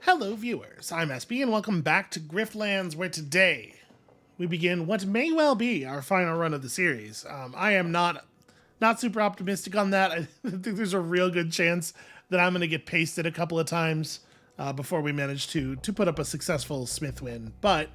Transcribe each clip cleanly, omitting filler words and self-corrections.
Hello, viewers. I'm SB, and welcome back to Griftlands, where today we begin what may well be our final run of the series. I am not super optimistic on that. I think there's a real good chance that I'm going to get pasted a couple of times before we manage to put up a successful Smith win. But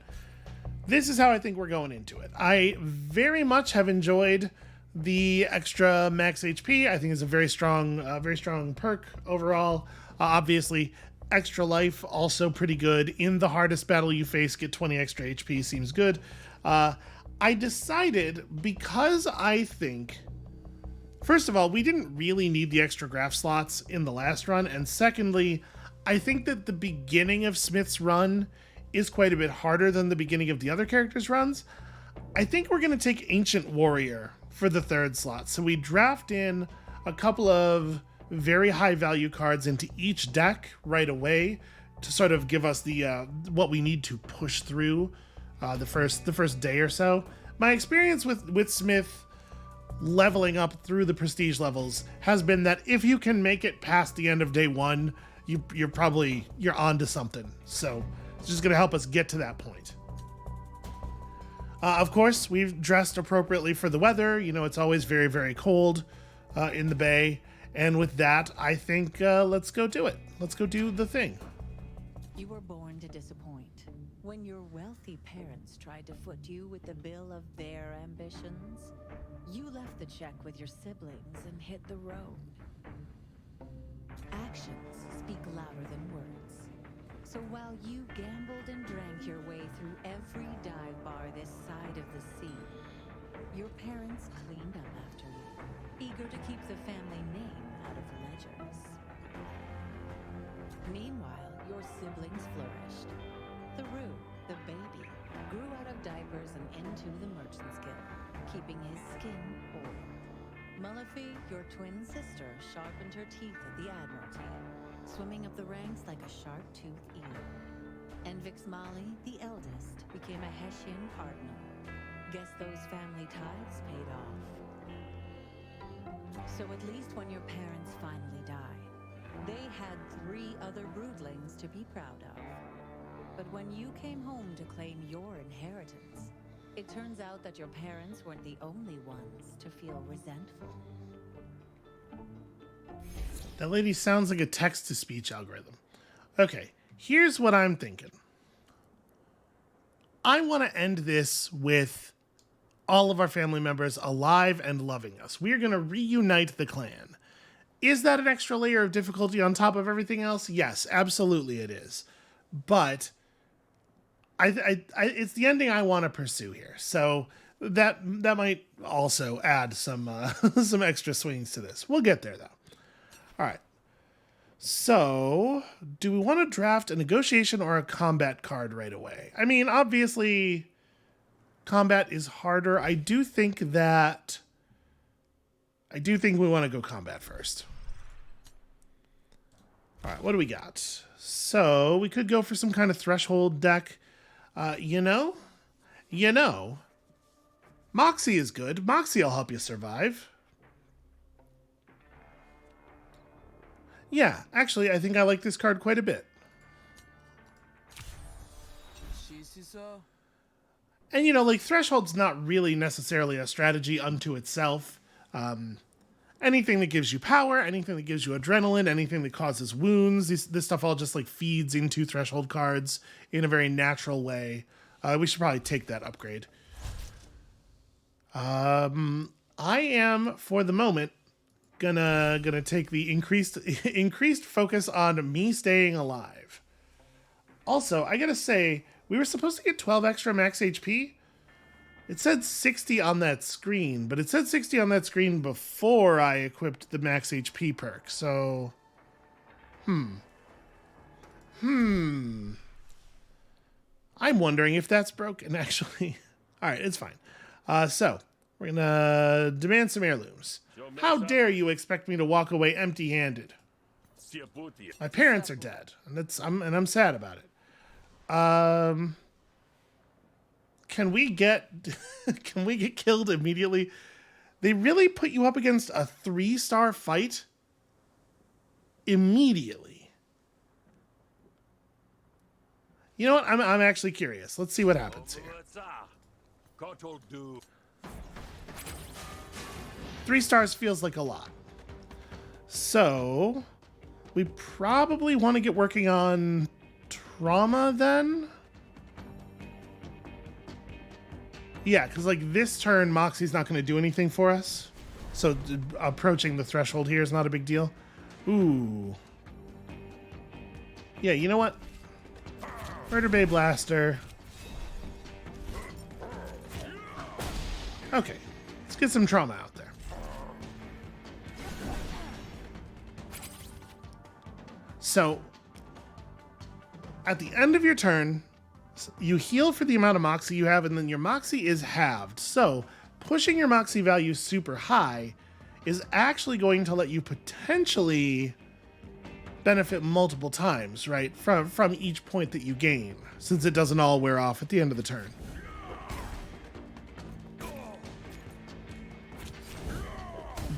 this is how I think we're going into it. I very much have enjoyed the extra max HP. I think it's a very strong perk overall. Obviously, extra life also pretty good. In the hardest battle you face, get 20 extra HP seems good. I decided, because I think, first of all, we didn't really need the extra graph slots in the last run, and secondly, I think that the beginning of Smith's run is quite a bit harder than the beginning of the other characters' runs. I think we're going to take Ancient Warrior for the third slot. So we draft in a couple of very high value cards into each deck right away to sort of give us the what we need to push through the first day or so. My experience with Smith leveling up through the prestige levels has been that if you can make it past the end of day one, you're on to something. So it's just going to help us get to that point. Of course, we've dressed appropriately for the weather. You know, it's always very, very cold in the bay. And with that, I think let's go do it. Let's go do the thing. You were born to disappoint. When your wealthy parents tried to foot you with the bill of their ambitions, you left the check with your siblings and hit the road. Actions speak louder than words. So while you gambled and drank your way through every dive bar this side of the sea, your parents cleaned up after you, eager to keep the family name out of ledgers. Meanwhile, your siblings flourished. Theru, the baby, grew out of diapers and into the Merchant's Guild, keeping his skin whole. Mullafi, your twin sister, sharpened her teeth at the Admiralty, swimming up the ranks like a sharp-toothed eel. And Vixmali, the eldest, became a Hessian cardinal. Guess those family ties paid off. So at least when your parents finally died, they had 3 other broodlings to be proud of. But when you came home to claim your inheritance, it turns out that your parents weren't the only ones to feel resentful. That lady sounds like a text-to-speech algorithm. Okay, here's what I'm thinking. I want to end this with all of our family members alive and loving us. We're going to reunite the clan. Is that an extra layer of difficulty on top of everything else? Yes, absolutely it is. But it's the ending I want to pursue here. So that might also add some some extra swings to this. We'll get there, though. All right. So, do we want to draft a negotiation or a combat card right away? I mean, obviously, combat is harder. I do think we want to go combat first. All right, what do we got? So, we could go for some kind of threshold deck. You know, Moxie is good. Moxie will help you survive. Yeah, actually, I think I like this card quite a bit. And, you know, like, Threshold's not really necessarily a strategy unto itself. Anything that gives you power, anything that gives you adrenaline, anything that causes wounds, this stuff all just, like, feeds into Threshold cards in a very natural way. We should probably take that upgrade. I am, for the moment, gonna take the increased focus on me staying alive. Also, I gotta say, we were supposed to get 12 extra max HP. It said 60 on that screen, but it said 60 on that screen before I equipped the max HP perk. So, I'm wondering if that's broken, actually. All right, it's fine. So, we're gonna demand some heirlooms. How dare you expect me to walk away empty-handed? My parents are dead, and I'm sad about it. Can we get killed immediately? They really put you up against a 3-star fight immediately. You know what? I'm actually curious. Let's see what happens here. 3 stars feels like a lot. So we probably want to get working on trauma then. Yeah, because like this turn, Moxie's not going to do anything for us. So approaching the threshold here is not a big deal. Ooh. Yeah, you know what? Murder Bay Blaster. Okay, let's get some trauma out there. So, at the end of your turn, you heal for the amount of Moxie you have, and then your Moxie is halved. So, pushing your Moxie value super high is actually going to let you potentially benefit multiple times, right? From each point that you gain, since it doesn't all wear off at the end of the turn.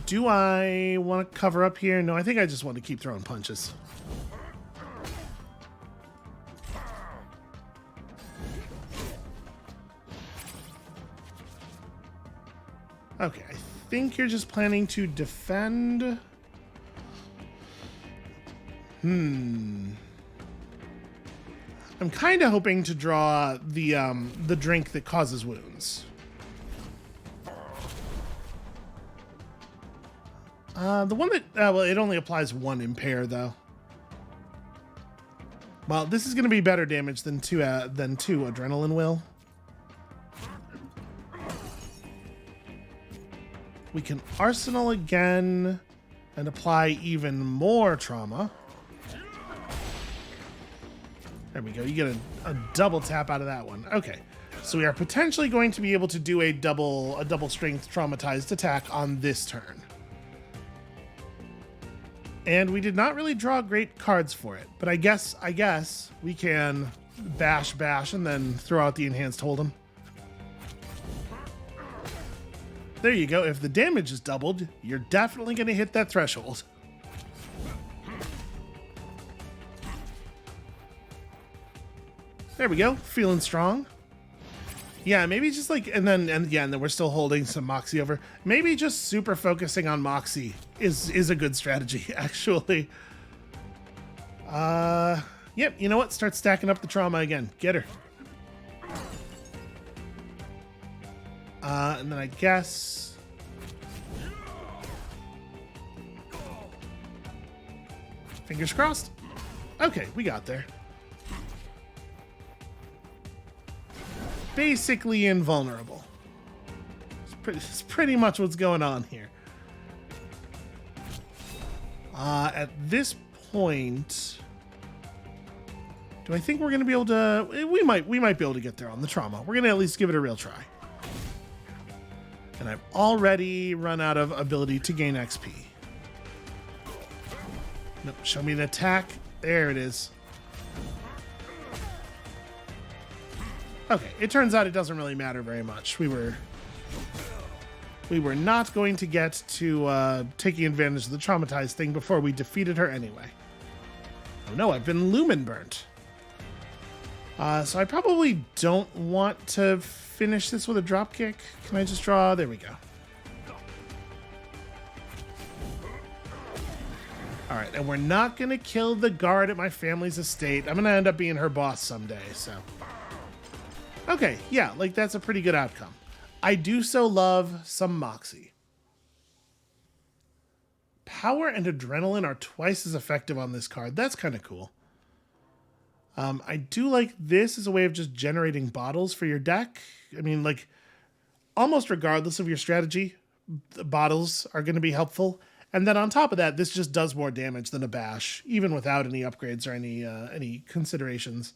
Do I want to cover up here? No, I think I just want to keep throwing punches. Okay, I think you're just planning to defend. I'm kind of hoping to draw the drink that causes wounds. The one that well, it only applies 1 impair though. Well, this is going to be better damage than two adrenaline will. We can arsenal again and apply even more trauma. There we go. You get a double tap out of that one. Okay. So we are potentially going to be able to do a double strength traumatized attack on this turn. And we did not really draw great cards for it, but I guess we can bash and then throw out the enhanced hold'em. There you go. If the damage is doubled, you're definitely going to hit that threshold. There we go. Feeling strong. Yeah, maybe just like, and then we're still holding some Moxie over. Maybe just super focusing on Moxie is a good strategy, actually. Yep, you know what? Start stacking up the trauma again. Get her. And then I guess... Fingers crossed. Okay, we got there. Basically invulnerable. It's pretty much what's going on here. At this point... Do I think we're going to be able to... We might be able to get there on the trauma. We're going to at least give it a real try. And I've already run out of ability to gain XP. Nope, show me an attack. There it is. Okay, it turns out it doesn't really matter very much. We were not going to get to taking advantage of the traumatized thing before we defeated her anyway. Oh no, I've been lumen burnt. So I probably don't want to finish this with a drop kick. Can I just draw? There we go. All right, and we're not going to kill the guard at my family's estate. I'm going to end up being her boss someday, so. Okay, yeah, like that's a pretty good outcome. I do so love some Moxie. Power and Adrenaline are twice as effective on this card. That's kind of cool. I do like this as a way of just generating bottles for your deck. I mean, like, almost regardless of your strategy, the bottles are going to be helpful. And then on top of that, this just does more damage than a bash, even without any upgrades or any considerations.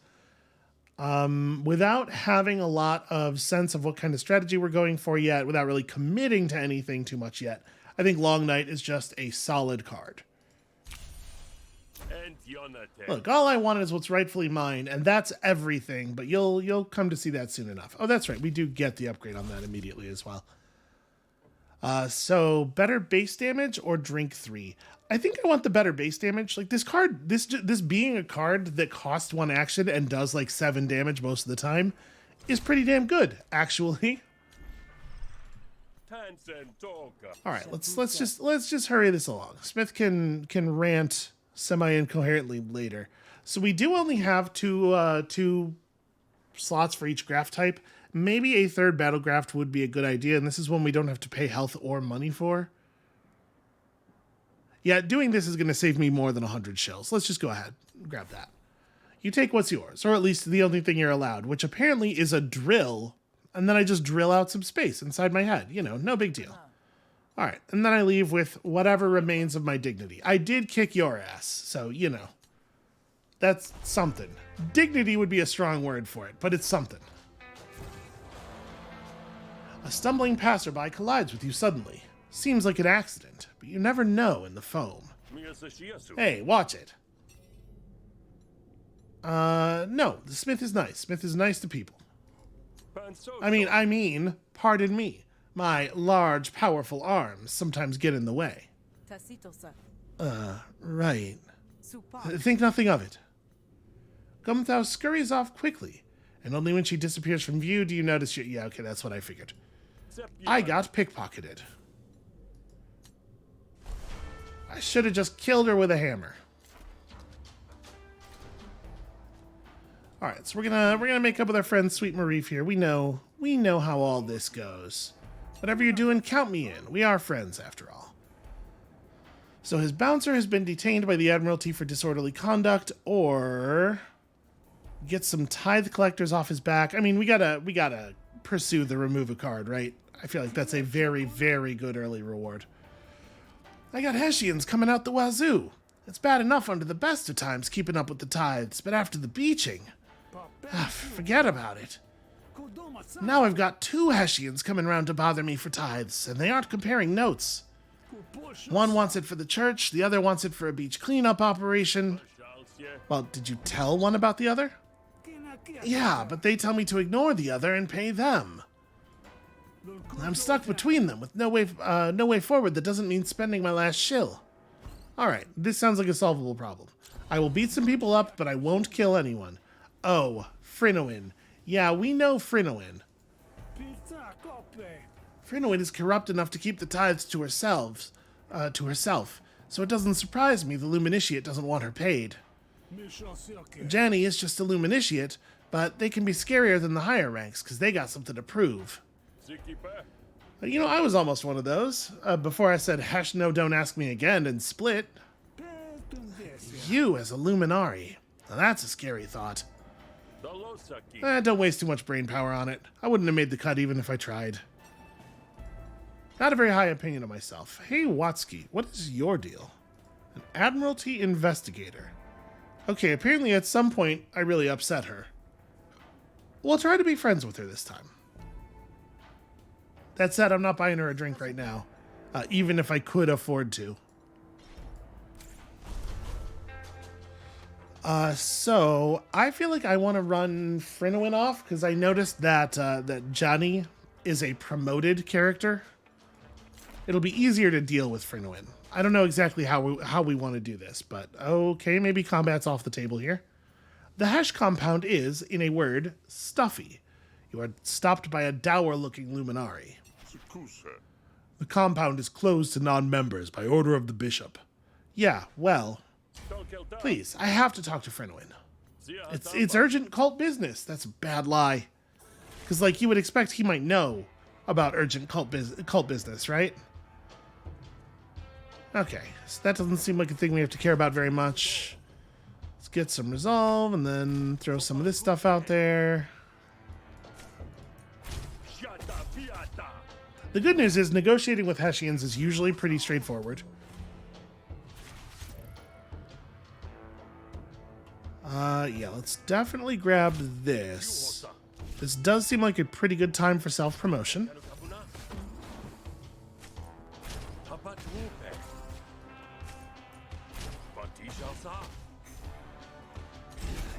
Without having a lot of sense of what kind of strategy we're going for yet, without really committing to anything too much yet, I think Long Night is just a solid card. Look, all I wanted is what's rightfully mine, and that's everything, but you'll come to see that soon enough. Oh, that's right, we do get the upgrade on that immediately as well. So better base damage or drink 3. I think I want the better base damage. Like this card, this being a card that costs 1 action and does like 7 damage most of the time is pretty damn good, actually. All right, let's just hurry this along. Smith can rant semi-incoherently later. So we do only have two slots for each graph type. Maybe a third battle graft would be a good idea, and this is one we don't have to pay health or money for. Yeah, doing this is going to save me more than 100 shells. Let's just go ahead and grab that. You take what's yours, or at least the only thing you're allowed, which apparently is a drill, and then I just drill out some space inside my head. You know, no big deal. All right, and then I leave with whatever remains of my dignity. I did kick your ass, so, you know, that's something. Dignity would be a strong word for it, but it's something. A stumbling passerby collides with you suddenly. Seems like an accident, but you never know in the foam. Hey, watch it. No, the Smith is nice. Smith is nice to people. I mean, pardon me. My large, powerful arms sometimes get in the way. Right. Think nothing of it. Gumthou scurries off quickly, and only when she disappears from view do you notice yeah, okay, that's what I figured. I got pickpocketed. I should have just killed her with a hammer. All right, so we're gonna make up with our friend Sweet Marif here. We know how all this goes. Whatever you're doing, count me in. We are friends after all. So his bouncer has been detained by the Admiralty for disorderly conduct, or get some tithe collectors off his back. I mean, we gotta pursue the remove a card, right? I feel like that's a very, very good early reward. I got Hessians coming out the wazoo. It's bad enough under the best of times keeping up with the tithes, but after the beaching, forget about it. Now I've got 2 Hessians coming round to bother me for tithes, and they aren't comparing notes. One wants it for the church, the other wants it for a beach cleanup operation. Well, did you tell one about the other? Yeah, but they tell me to ignore the other and pay them. I'm stuck between them with no way forward that doesn't mean spending my last shill. Alright, this sounds like a solvable problem. I will beat some people up, but I won't kill anyone. Oh, Frinoin. Yeah, we know Frinoin. Frinoin is corrupt enough to keep the tithes to herself, so it doesn't surprise me the Luminitiate doesn't want her paid. Janny is just a Luminitiate, but they can be scarier than the higher ranks, because they got something to prove. You know, I was almost one of those, before I said, "Hesh, no, don't ask me again," and split. You as a Luminari. Now that's a scary thought. Don't waste too much brain power on it. I wouldn't have made the cut even if I tried. Not a very high opinion of myself. Hey, Watsky, what is your deal? An Admiralty investigator. Okay, apparently at some point I really upset her. We'll try to be friends with her this time. That said, I'm not buying her a drink right now, even if I could afford to. So I feel like I want to run Frinoin off because I noticed that that Johnny is a promoted character. It'll be easier to deal with Frinoin. I don't know exactly how we want to do this, but okay, maybe combat's off the table here. The Hesh compound is, in a word, stuffy. You are stopped by a dour-looking Luminari. The compound is closed to non-members by order of the bishop. Yeah, well, please, I have to talk to Frinoin. It's urgent cult business. That's a bad lie. Because, like, you would expect he might know about urgent cult business, right? Okay, so that doesn't seem like a thing we have to care about very much. Let's get some resolve and then throw some of this stuff out there. The good news is negotiating with Hessians is usually pretty straightforward. Yeah, let's definitely grab this. This does seem like a pretty good time for self-promotion.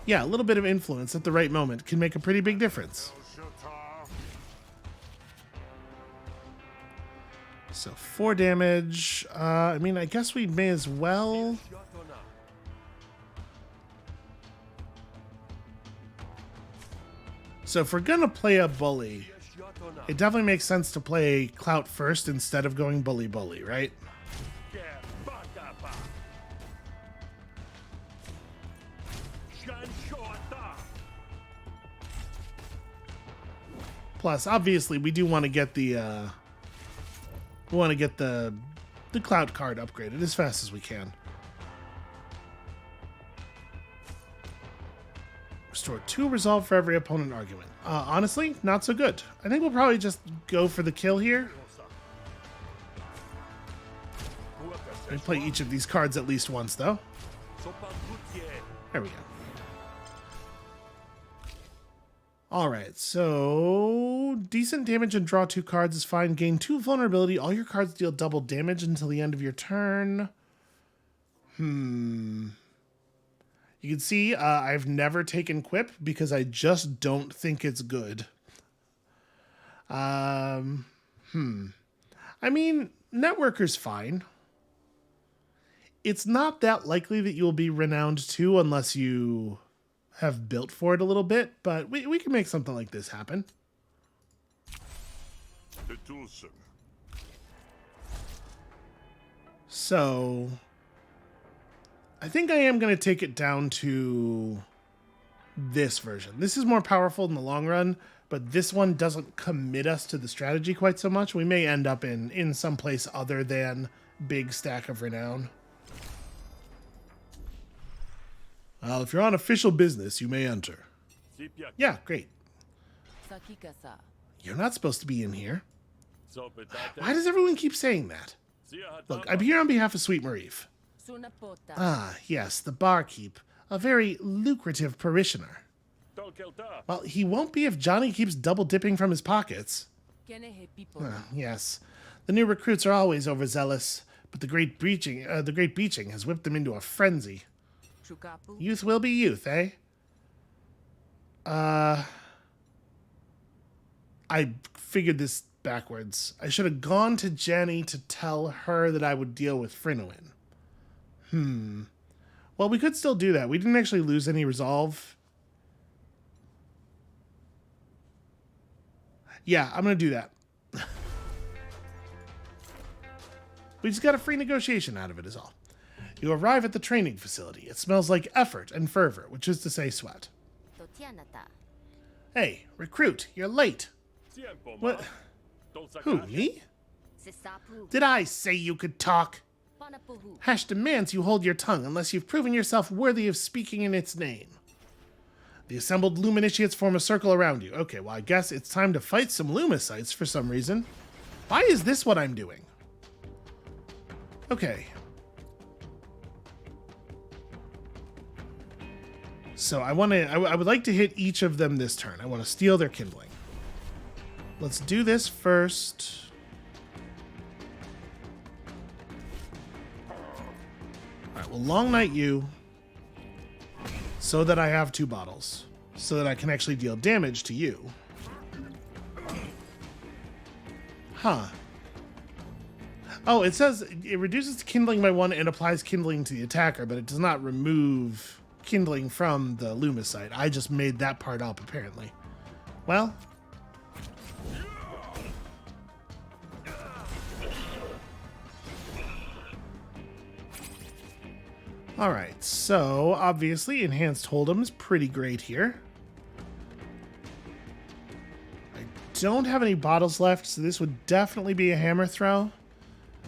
Yeah, a little bit of influence at the right moment can make a pretty big difference. So 4 damage. I mean, I guess we may as well. So if we're gonna play a bully, it definitely makes sense to play Clout first instead of going bully, right? Plus, obviously, we do want to get the Clout card upgraded as fast as we can. Restore 2 resolve for every opponent argument. Honestly, not so good. I think we'll probably just go for the kill here. We play each of these cards at least once, though. There we go. Alright, so decent damage and draw 2 cards is fine. Gain 2 vulnerability. All your cards deal double damage until the end of your turn. You can see I've never taken Quip because I just don't think it's good. I mean, Networker's fine. It's not that likely that you'll be Renowned 2 unless you have built for it a little bit, but we can make something like this happen. So I think I am going to take it down to this version. This is more powerful in the long run, but this one doesn't commit us to the strategy quite so much. We may end up in some place other than big stack of renown. Well, if you're on official business, you may enter. Yeah, great. You're not supposed to be in here. Why does everyone keep saying that? Look, I'm here on behalf of Sweet Marif. Ah, yes, the barkeep. A very lucrative parishioner. Well, he won't be if Johnny keeps double dipping from his pockets. Yes, the new recruits are always overzealous, but the great beaching has whipped them into a frenzy. Youth will be youth, eh? I figured this backwards. I should have gone to Jenny to tell her that I would deal with Frinowin. Well, we could still do that. We didn't actually lose any resolve. Yeah, I'm going to do that. We just got a free negotiation out of it is all. You arrive at the training facility. It smells like effort and fervor, which is to say sweat. Hey, recruit, you're late. What? Who, me? Did I say you could talk? Hash demands you hold your tongue unless you've proven yourself worthy of speaking in its name. The assembled Luminitiates form a circle around you. Okay, well, I guess it's time to fight some Lumicites for some reason. Why is this what I'm doing? Okay. So I would like to hit each of them this turn. I want to steal their kindling. Let's do this first. Alright, we'll Long Night you so that I have 2 bottles. So that I can actually deal damage to you. Huh. Oh, it says it reduces kindling by 1 and applies kindling to the attacker, but it does not remove kindling from the Lumicite. I just made that part up, apparently. Well. Alright, so obviously Enhanced Hold'em is pretty great here. I don't have any bottles left, so this would definitely be a hammer throw.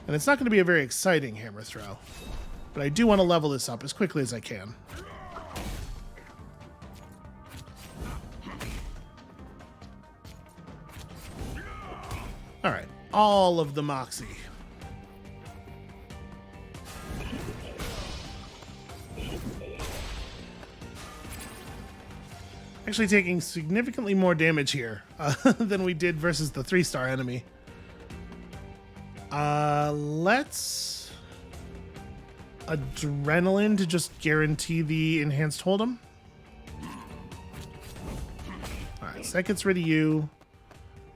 And it's not going to be a very exciting hammer throw. But I do want to level this up as quickly as I can. Alright, all of the Moxie. Actually taking significantly more damage here than we did versus the 3-star enemy. Let's Adrenaline to just guarantee the Enhanced Hold'em. Alright, so that gets rid of you.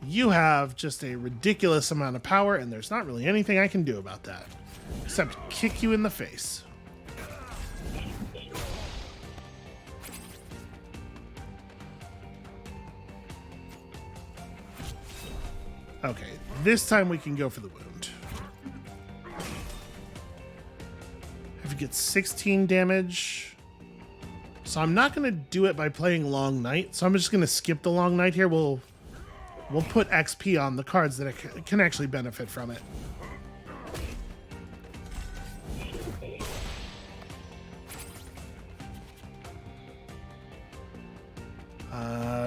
You have just a ridiculous amount of power, and there's not really anything I can do about that. Except kick you in the face. Okay, this time we can go for the wound. If you get 16 damage. So I'm not going to do it by playing Long Night. So I'm just going to skip the Long Night here. We'll put XP on the cards that can actually benefit from it.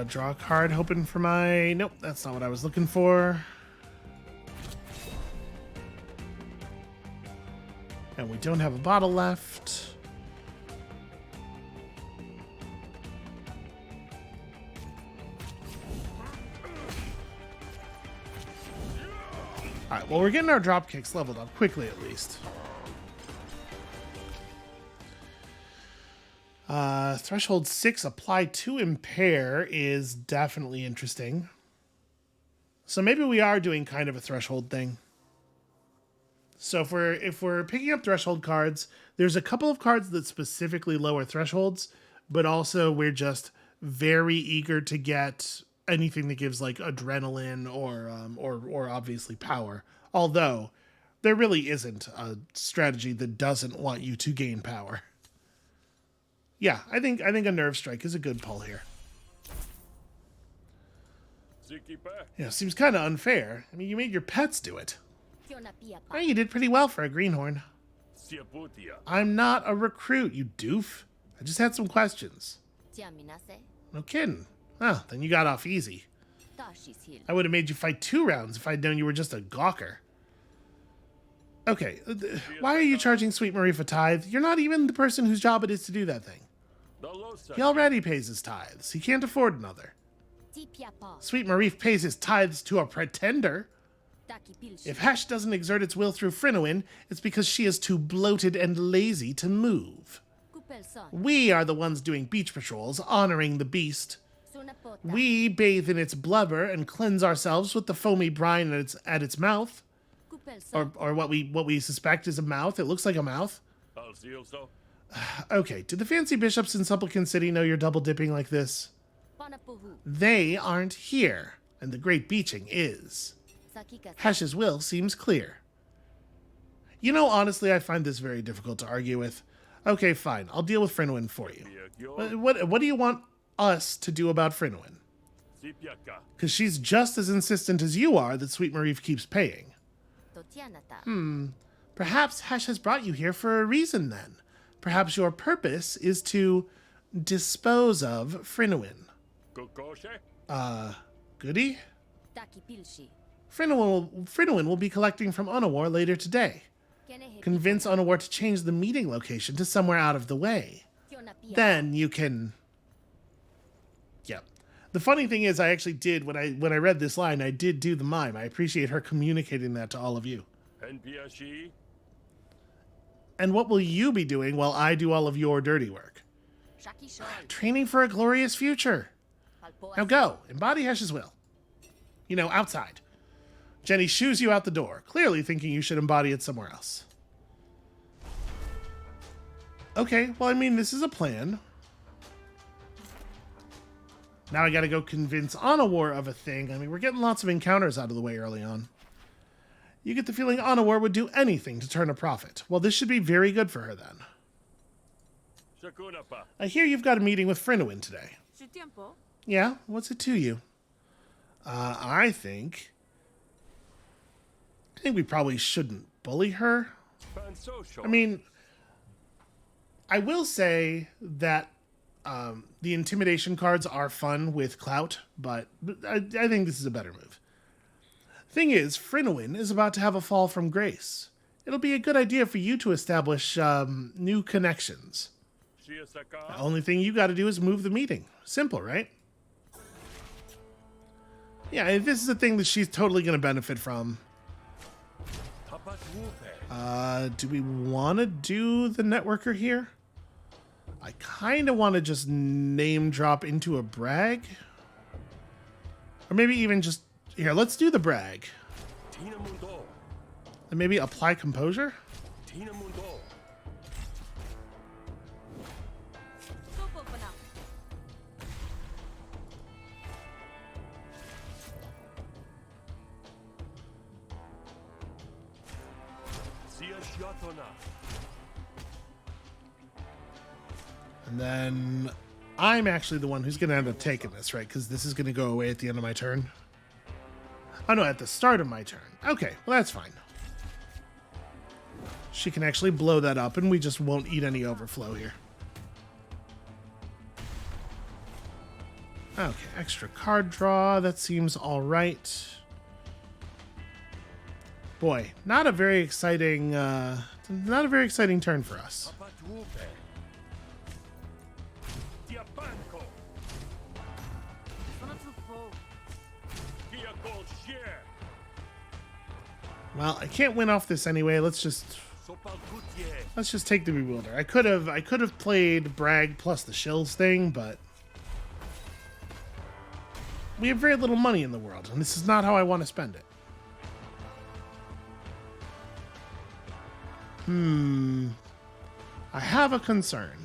Draw a card, hoping for my... Nope, that's not what I was looking for. And we don't have a bottle left. Alright, well, we're getting our drop kicks leveled up quickly, at least. Threshold 6, apply to impair, is definitely interesting. So maybe we are doing kind of a threshold thing. So if we're picking up threshold cards, there's a couple of cards that specifically lower thresholds, but also we're just very eager to get anything that gives like adrenaline or obviously power. Although there really isn't a strategy that doesn't want you to gain power. Yeah, I think a nerve strike is a good pull here. Yeah, seems kind of unfair. I mean, you made your pets do it. Oh, you did pretty well for a greenhorn. I'm not a recruit, you doof. I just had some questions. No kidding. Oh, then you got off easy. I would have made you fight 2 rounds if I'd known you were just a gawker. Okay, why are you charging Sweet Marif a tithe? You're not even the person whose job it is to do that thing. He already pays his tithes. He can't afford another. Sweet Marif pays his tithes to a pretender. If Hash doesn't exert its will through Frinowin, it's because she is too bloated and lazy to move. We are the ones doing beach patrols, honoring the beast. We bathe in its blubber and cleanse ourselves with the foamy brine at its mouth. Or what we suspect is a mouth. It looks like a mouth. Okay, did the fancy bishops in Supplicant City know you're double dipping like this? They aren't here, and the great beaching is. Hash's will seems clear. You know, honestly, I find this very difficult to argue with. Okay, fine, I'll deal with Frinowin for you. What do you want us to do about Frinowin? Because she's just as insistent as you are that Sweet Marif keeps paying. Perhaps Hash has brought you here for a reason, then. Perhaps your purpose is to dispose of Frinowin. Goody? Frinowin will be collecting from Unawar later today. Convince Unawar to change the meeting location to somewhere out of the way. Then you can... Yep. The funny thing is, I actually did, when I read this line, I did do the mime. I appreciate her communicating that to all of you. And what will you be doing while I do all of your dirty work? Training for a glorious future. Now go, embody Hesh's will. You know, outside. Jenny shoos you out the door, clearly thinking you should embody it somewhere else. Okay, well, I mean, this is a plan. Now I gotta go convince Anawar of a thing. I mean, we're getting lots of encounters out of the way early on. You get the feeling Anawar would do anything to turn a profit. Well, this should be very good for her then. I hear you've got a meeting with Frinowin today. Yeah, what's it to you? I think we probably shouldn't bully her. I mean, I will say that the intimidation cards are fun with clout, but I think this is a better move. Thing is, Frinowin is about to have a fall from grace. It'll be a good idea for you to establish new connections. The only thing you got to do is move the meeting. Simple, right? Yeah, this is a thing that she's totally going to benefit from. Do we want to do the networker here? I kind of want to just name drop into a brag. Or maybe even just Here, let's do the brag. And maybe apply composure? And then I'm actually the one who's going to end up taking this, right? Because this is going to go away at the end of my turn. Oh, no, at the start of my turn. Okay, well, that's fine. She can actually blow that up, and we just won't eat any overflow here. Okay, extra card draw. That seems all right. Boy, not a very exciting turn for us. Well, I can't win off this anyway. Let's just take the Bewilder. I could have played Brag plus the Shills thing, but we have very little money in the world, and this is not how I want to spend it. I have a concern.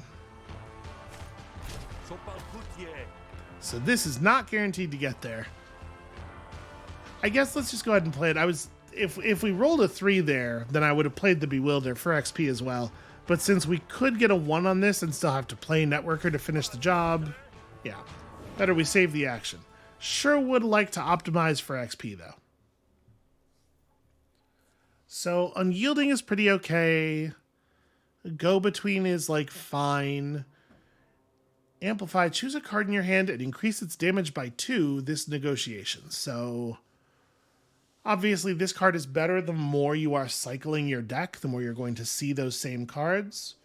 So this is not guaranteed to get there. I guess let's just go ahead and play it. If we rolled a 3 there, then I would have played the Bewilder for XP as well. But since we could get a 1 on this and still have to play Networker to finish the job, yeah, better we save the action. Sure would like to optimize for XP, though. So Unyielding is pretty okay. Go-Between is, like, fine. Amplify, choose a card in your hand and increase its damage by 2 this negotiation. So obviously, this card is better the more you are cycling your deck, the more you're going to see those same cards,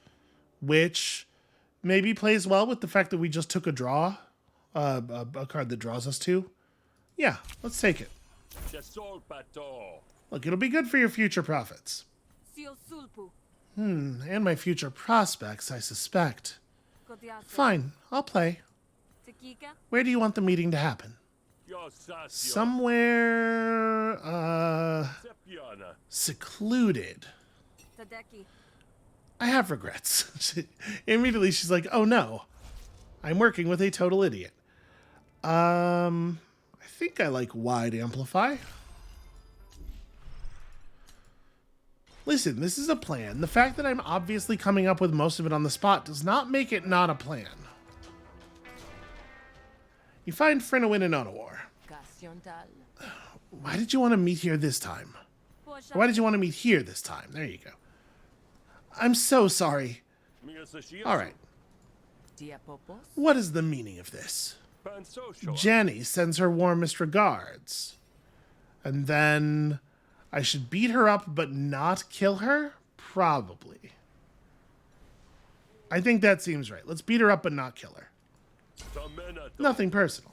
which maybe plays well with the fact that we just took a draw, a card that draws us 2. Yeah, let's take it. Look, it'll be good for your future profits. And my future prospects, I suspect. Fine, I'll play. Where do you want the meeting to happen? Somewhere, secluded. I have regrets. Immediately she's like, oh no, I'm working with a total idiot. I think I like wide amplify. Listen, this is a plan. The fact that I'm obviously coming up with most of it on the spot does not make it not a plan. You find Frynowyn and Onowar. Why did you want to meet here this time? Or why did you want to meet here this time? There you go. I'm so sorry. All right. What is the meaning of this? Jenny sends her warmest regards. And then I should beat her up but not kill her? Probably. I think that seems right. Let's beat her up but not kill her. Nothing personal.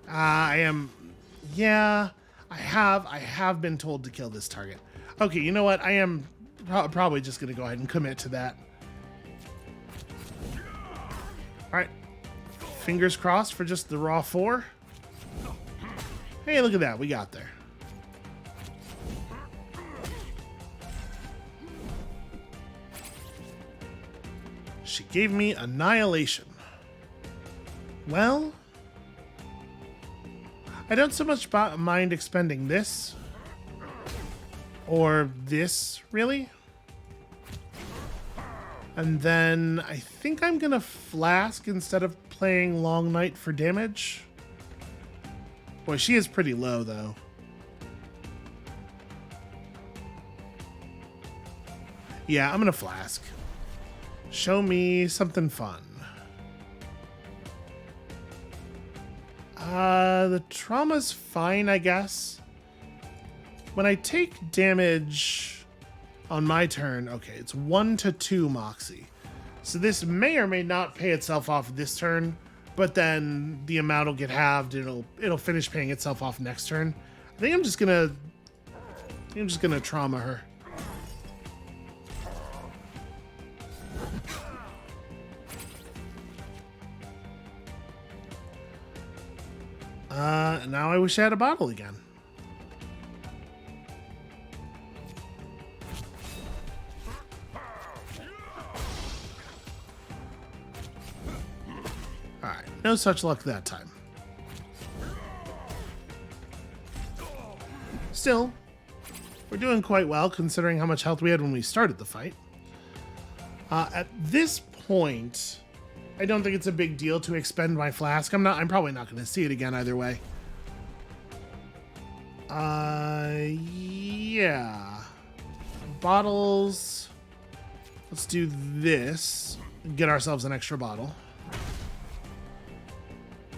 I have been told to kill this target. Okay, you know what? I am probably just going to go ahead and commit to that. Alright. Fingers crossed for just the raw 4. Hey, look at that. We got there. She gave me Annihilation. Well, I don't so much mind expending this. Or this, really. And then I think I'm going to Flask instead of playing Long Night for damage. Boy, she is pretty low, though. Yeah, I'm going to Flask. Show me something fun. The trauma's fine, I guess. When I take damage on my turn, okay, it's 1 to 2 Moxie. So this may or may not pay itself off this turn, but then the amount will get halved. It'll finish paying itself off next turn. I think I'm just gonna trauma her. Now I wish I had a bottle again. Alright, no such luck that time. Still, we're doing quite well considering how much health we had when we started the fight. At this point, I don't think it's a big deal to expend my flask. I'm probably not going to see it again either way. Yeah. Bottles. Let's do this. Get ourselves an extra bottle.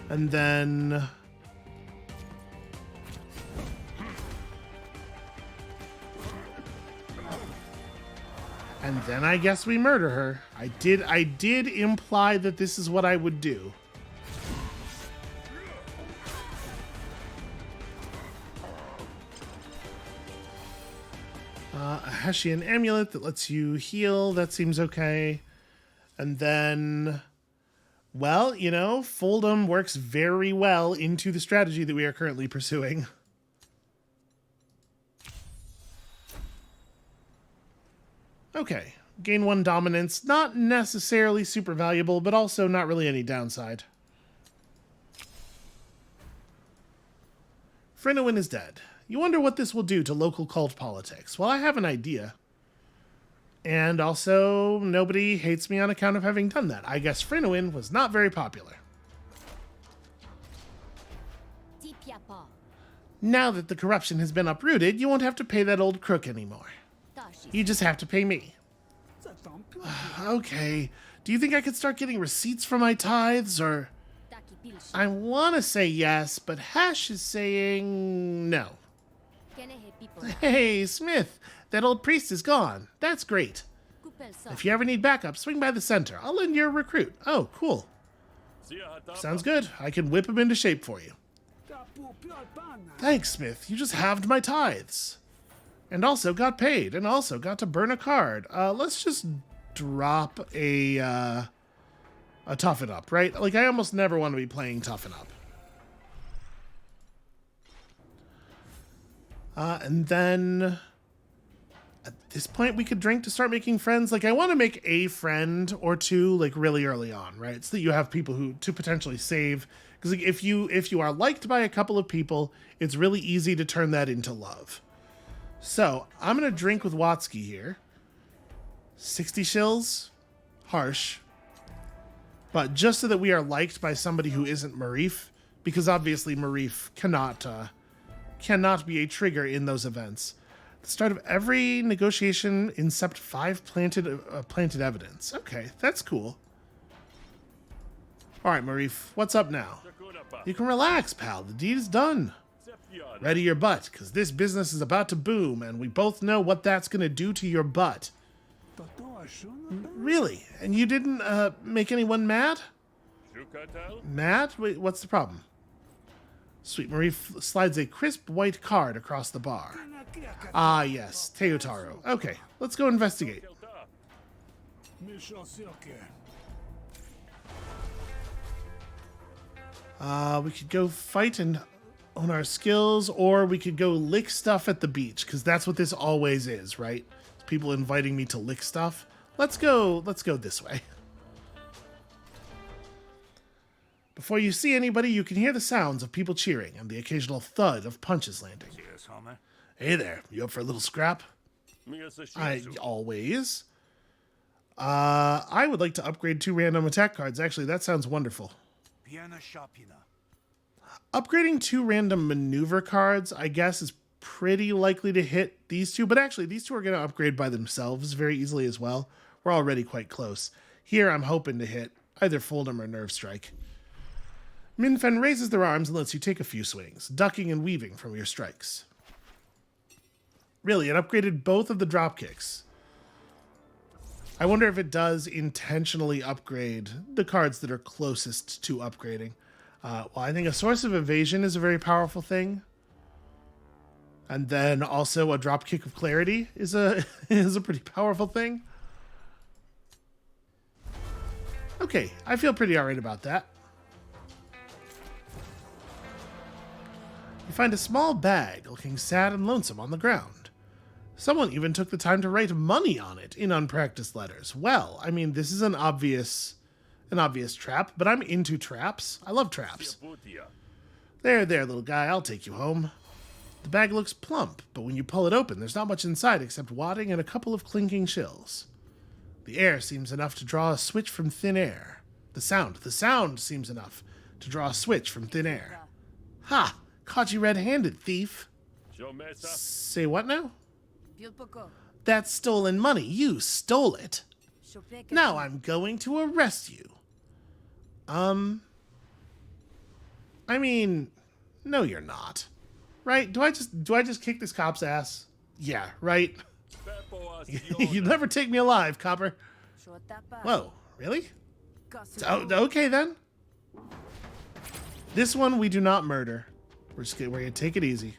And then... And then I guess we murder her. I did imply that this is what I would do. A Hessian amulet that lets you heal. That seems okay. And then, well, you know, Fold'em works very well into the strategy that we are currently pursuing. Okay, gain 1 dominance. Not necessarily super valuable, but also not really any downside. Frynowyn is dead. You wonder what this will do to local cult politics. Well, I have an idea. And also, nobody hates me on account of having done that. I guess Frynowyn was not very popular. Now that the corruption has been uprooted, you won't have to pay that old crook anymore. You just have to pay me. Okay. Do you think I could start getting receipts for my tithes, or... I want to say yes, but Hash is saying no. Hey, Smith, that old priest is gone. That's great. If you ever need backup, swing by the center. I'll lend you a recruit. Oh, cool. Sounds good. I can whip him into shape for you. Thanks, Smith. You just halved my tithes. And also got paid, and also got to burn a card. Let's just drop a Toughen Up, right? Like, I almost never want to be playing Toughen Up. And then, at this point, we could drink to start making friends. Like, I want to make a friend or two, like, really early on, right? So that you have people who to potentially save. Because like, if you are liked by a couple of people, it's really easy to turn that into love. So, I'm going to drink with Watsky here. 60 shills? Harsh. But just so that we are liked by somebody who isn't Marif, because obviously Marif cannot be a trigger in those events. At the start of every negotiation, incept 5 planted evidence. Okay, that's cool. Alright, Marif, what's up now? You can relax, pal. The deed is done. Ready your butt, because this business is about to boom, and we both know what that's going to do to your butt. Really? And you didn't make anyone mad? Mad? Wait, what's the problem? Sweet Marie slides a crisp white card across the bar. Ah, yes, Teotaro. Okay, let's go investigate. We could go fight and own our skills, or we could go lick stuff at the beach, because that's what this always is, right? It's people inviting me to lick stuff. Let's go this way. Before you see anybody, you can hear the sounds of people cheering and the occasional thud of punches landing. Hey there, you up for a little scrap? Always. I would like to upgrade 2 random attack cards. Actually, that sounds wonderful. Upgrading 2 random maneuver cards, I guess, is pretty likely to hit these 2. But actually, these 2 are going to upgrade by themselves very easily as well. We're already quite close. Here, I'm hoping to hit either Fold'em or Nerve Strike. Minfen raises their arms and lets you take a few swings, ducking and weaving from your strikes. Really, it upgraded both of the drop kicks. I wonder if it does intentionally upgrade the cards that are closest to upgrading. Well, I think a Source of Evasion is a very powerful thing. And then also a Dropkick of Clarity is a pretty powerful thing. Okay, I feel pretty alright about that. find a small bag looking sad and lonesome on the ground. Someone even took the time to write money on it in unpracticed letters. Well, I mean, this is an obvious trap, but I'm into traps. I love traps. There, little guy, I'll take you home. The bag looks plump, but when you pull it open, there's not much inside except wadding and a couple of clinking shells. The air seems enough to draw a switch from thin air. The sound seems enough to draw a switch from thin air. Ha! Caught you red-handed, thief. Say what now? That's stolen money. You stole it. Now I'm going to arrest you. I mean, no you're not. Right? Do I just kick this cop's ass? Yeah, right? You never take me alive, copper. Whoa, really? Okay then. This one we do not murder. We're gonna take it easy.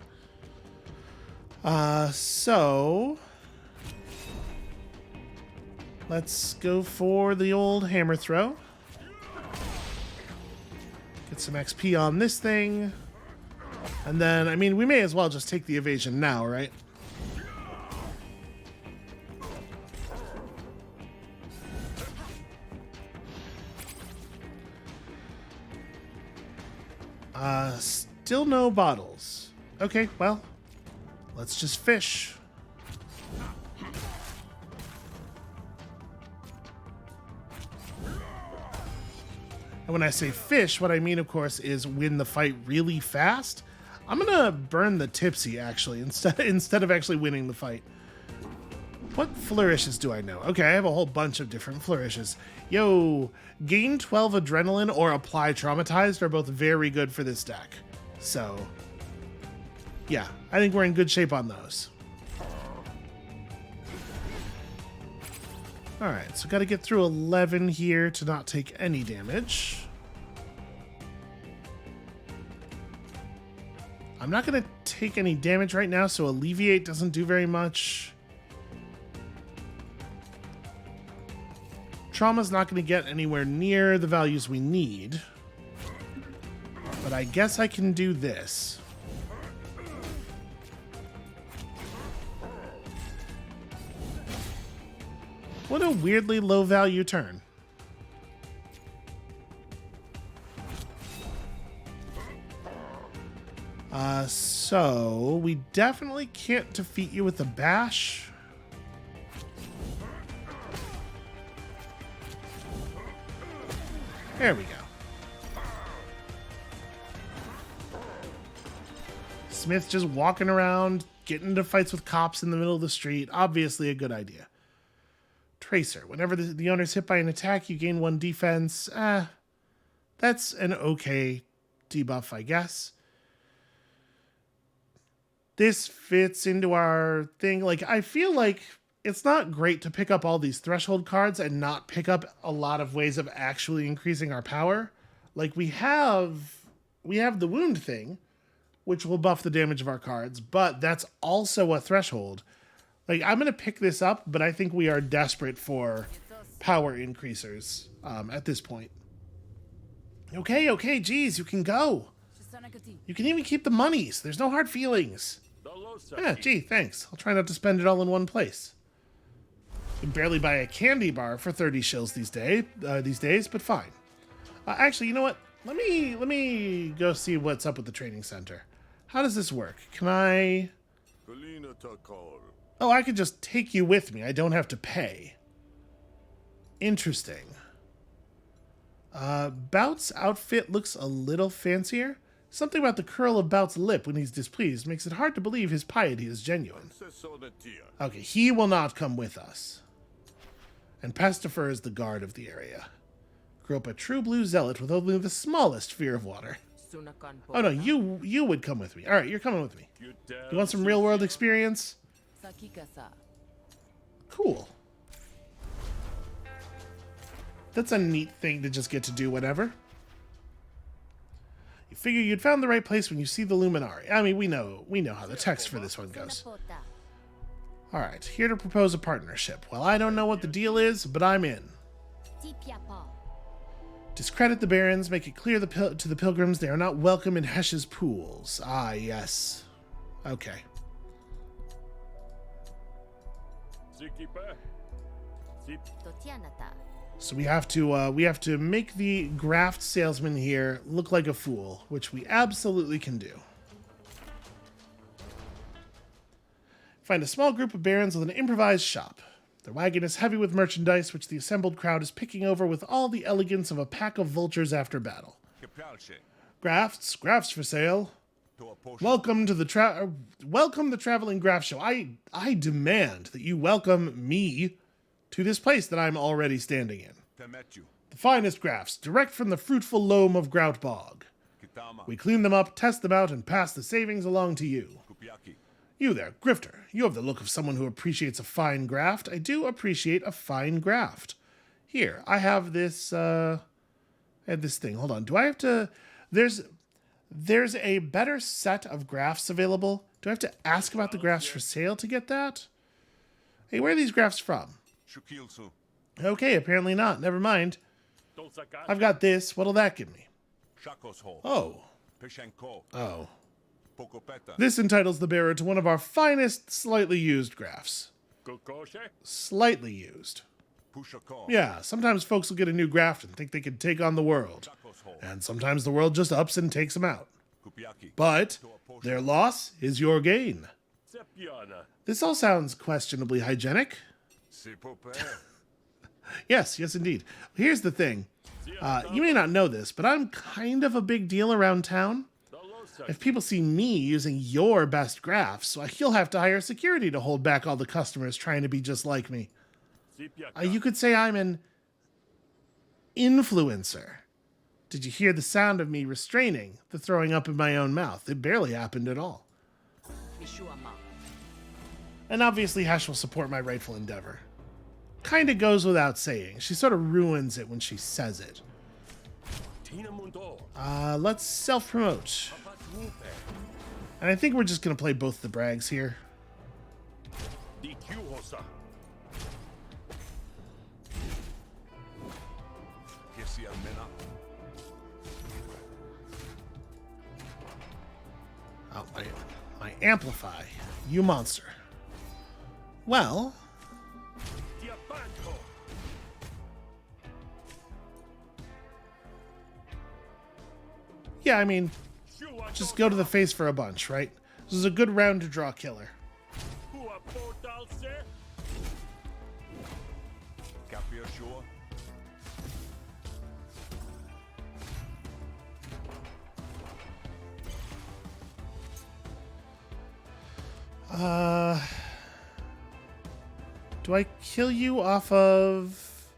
So let's go for the old hammer throw. Get some XP on this thing. And then, I mean, we may as well just take the evasion now, right? Still no bottles. Okay, well, let's just fish. And when I say fish, what I mean, of course, is win the fight really fast. I'm gonna burn the tipsy, actually, instead of actually winning the fight. What flourishes do I know? Okay, I have a whole bunch of different flourishes. Yo, gain 12 adrenaline or apply traumatized are both very good for this deck. So, yeah, I think we're in good shape on those. Alright, so gotta get through 11 here to not take any damage. I'm not gonna take any damage right now, so Alleviate doesn't do very much. Trauma's not gonna get anywhere near the values we need. But I guess I can do this. What a weirdly low value turn. So we definitely can't defeat you with a bash. There we go. Smith just walking around, getting into fights with cops in the middle of the street. Obviously a good idea. Tracer. Whenever the owner's hit by an attack, you gain 1 defense. That's an okay debuff, I guess. This fits into our thing. Like, I feel like it's not great to pick up all these threshold cards and not pick up a lot of ways of actually increasing our power. Like, we have the wound thing, which will buff the damage of our cards, but that's also a threshold. Like, I'm going to pick this up, but I think we are desperate for power increasers at this point. Okay, geez, you can go. You can even keep the monies. There's no hard feelings. Yeah, gee, thanks. I'll try not to spend it all in one place. You can barely buy a candy bar for 30 shills these days, but fine. Actually, you know what? Let me go see what's up with the training center. How does this work? Can I... Oh, I could just take you with me. I don't have to pay. Interesting. Bout's outfit looks a little fancier. Something about the curl of Bout's lip when he's displeased makes it hard to believe his piety is genuine. Okay, he will not come with us. And Pestifer is the guard of the area. Grew up a true blue zealot with only the smallest fear of water. Oh no, you would come with me. Alright, you're coming with me. You want some real world experience? Cool. That's a neat thing to just get to do whenever. You figure you'd found the right place when you see the Luminari. I mean, we know how the text for this one goes. Alright, here to propose a partnership. Well, I don't know what the deal is, but I'm in. Discredit the barons, make it clear to the pilgrims they are not welcome in Hesh's pools. Ah, yes. Okay. So we have to make the graft salesman here look like a fool, which we absolutely can do. Find a small group of barons with an improvised shop. Their wagon is heavy with merchandise, which the assembled crowd is picking over with all the elegance of a pack of vultures after battle. Grafts for sale. Welcome the traveling graft show. I demand that you welcome me to this place that I'm already standing in. The finest grafts, direct from the fruitful loam of Grout Bog. We clean them up, test them out, and pass the savings along to you. You there, Grifter, you have the look of someone who appreciates a fine graft. I do appreciate a fine graft. Here, I have this, thing. Hold on, do I have to... There's a better set of grafts available. Do I have to ask about the grafts for sale to get that? Hey, where are these grafts from? Okay, apparently not. Never mind. I've got this. What'll that give me? Oh. Oh. This entitles the bearer to one of our finest slightly used grafts. Slightly used. Yeah, sometimes folks will get a new graft and think they can take on the world. And sometimes the world just ups and takes them out. But their loss is your gain. This all sounds questionably hygienic. Yes, indeed. Here's the thing. You may not know this, but I'm kind of a big deal around town. If people see me using your best grafts, you'll have to hire security to hold back all the customers trying to be just like me. You could say I'm an influencer. Did you hear the sound of me restraining the throwing up in my own mouth? It barely happened at all. And obviously Hesh will support my rightful endeavor. Kinda goes without saying. She sort of ruins it when she says it. Let's self-promote. And I think we're just going to play both the brags here. Oh, my amplify. You monster. Well... yeah, I mean... just go to the face for a bunch, right? This is a good round to draw killer. Do I kill you off of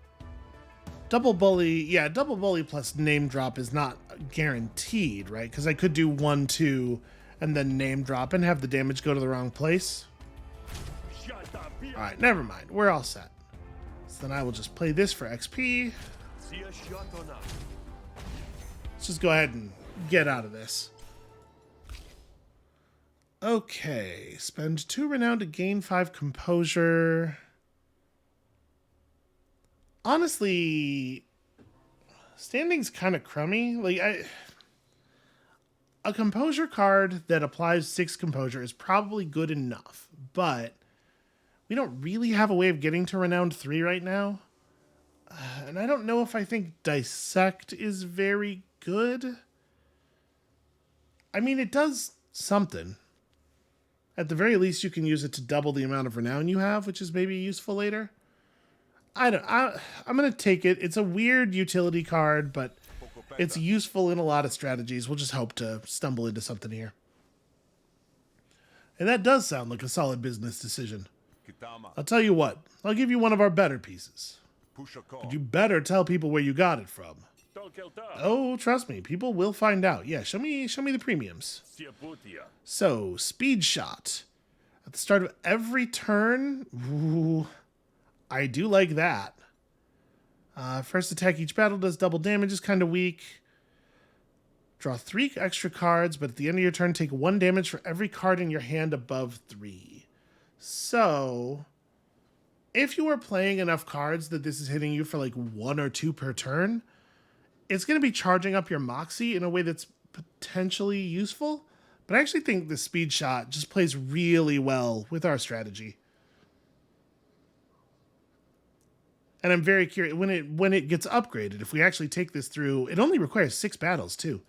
double bully? Yeah, double bully plus name drop is not guaranteed, right? Because I could do 1-2 and then name drop and have the damage go to the wrong place. Alright, never mind. We're all set. So then I will just play this for XP. Let's just go ahead and get out of this. Okay. Spend 2 renown to gain 5 composure. Honestly... standing's kind of crummy. A composure card that applies 6 composure is probably good enough, but we don't really have a way of getting to renowned 3 right now. And I don't know if I think dissect is very good. I mean, it does something. At the very least, you can use it to double the amount of renown you have, which is maybe useful later. I'm going to take it. It's a weird utility card, but it's useful in a lot of strategies. We'll just hope to stumble into something here. And that does sound like a solid business decision. I'll tell you what. I'll give you one of our better pieces. But you better tell people where you got it from. Oh, trust me. People will find out. Yeah, show me the premiums. So, speed shot. At the start of every turn... ooh... I do like that. First attack each battle does double damage, is kind of weak. Draw 3 extra cards, but at the end of your turn, take 1 damage for every card in your hand above 3. So, if you are playing enough cards that this is hitting you for like 1 or 2 per turn, it's going to be charging up your Moxie in a way that's potentially useful. But I actually think the speed shot just plays really well with our strategy. And I'm very curious when it gets upgraded, if we actually take this through, it only requires 6 battles too.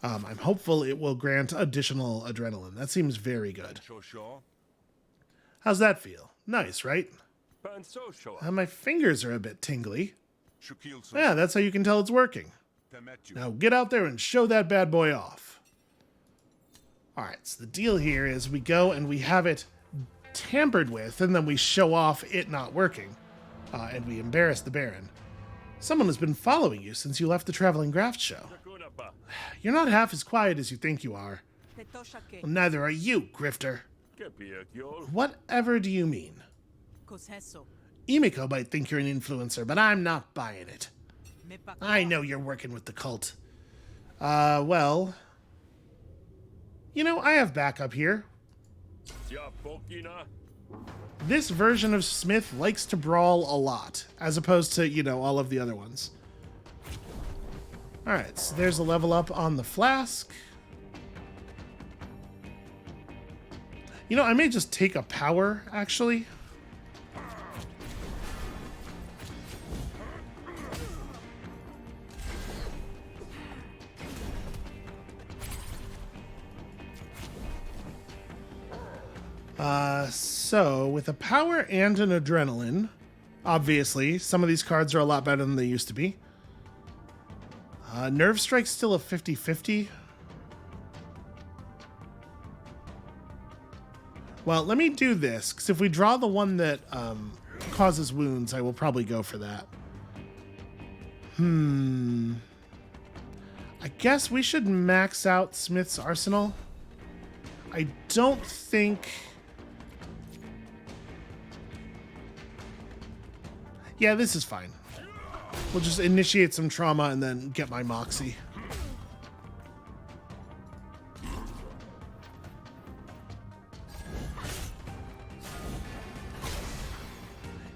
I'm hopeful it will grant additional adrenaline. That seems very good. How's that feel? Nice, right? My fingers are a bit tingly. Yeah, that's how you can tell it's working. Now get out there and show that bad boy off. Alright, so the deal here is we go and we have it tampered with, and then we show off it not working. And we embarrass the Baron. Someone has been following you since you left the Traveling Graft show. You're not half as quiet as you think you are. Well, neither are you, Grifter. Whatever do you mean? Imiko might think you're an influencer, but I'm not buying it. I know you're working with the cult. Well... You know, I have backup here. This version of Smith likes to brawl a lot, as opposed to, you know, all of the other ones. Alright, so there's a level up on the flask. You know, I may just take a power, actually. So, with a power and an adrenaline, obviously, some of these cards are a lot better than they used to be. Nerve Strike's still a 50-50. Well, let me do this, because if we draw the one that causes wounds, I will probably go for that. I guess we should max out Smith's arsenal. I don't think... Yeah, this is fine. We'll just initiate some trauma and then get my Moxie.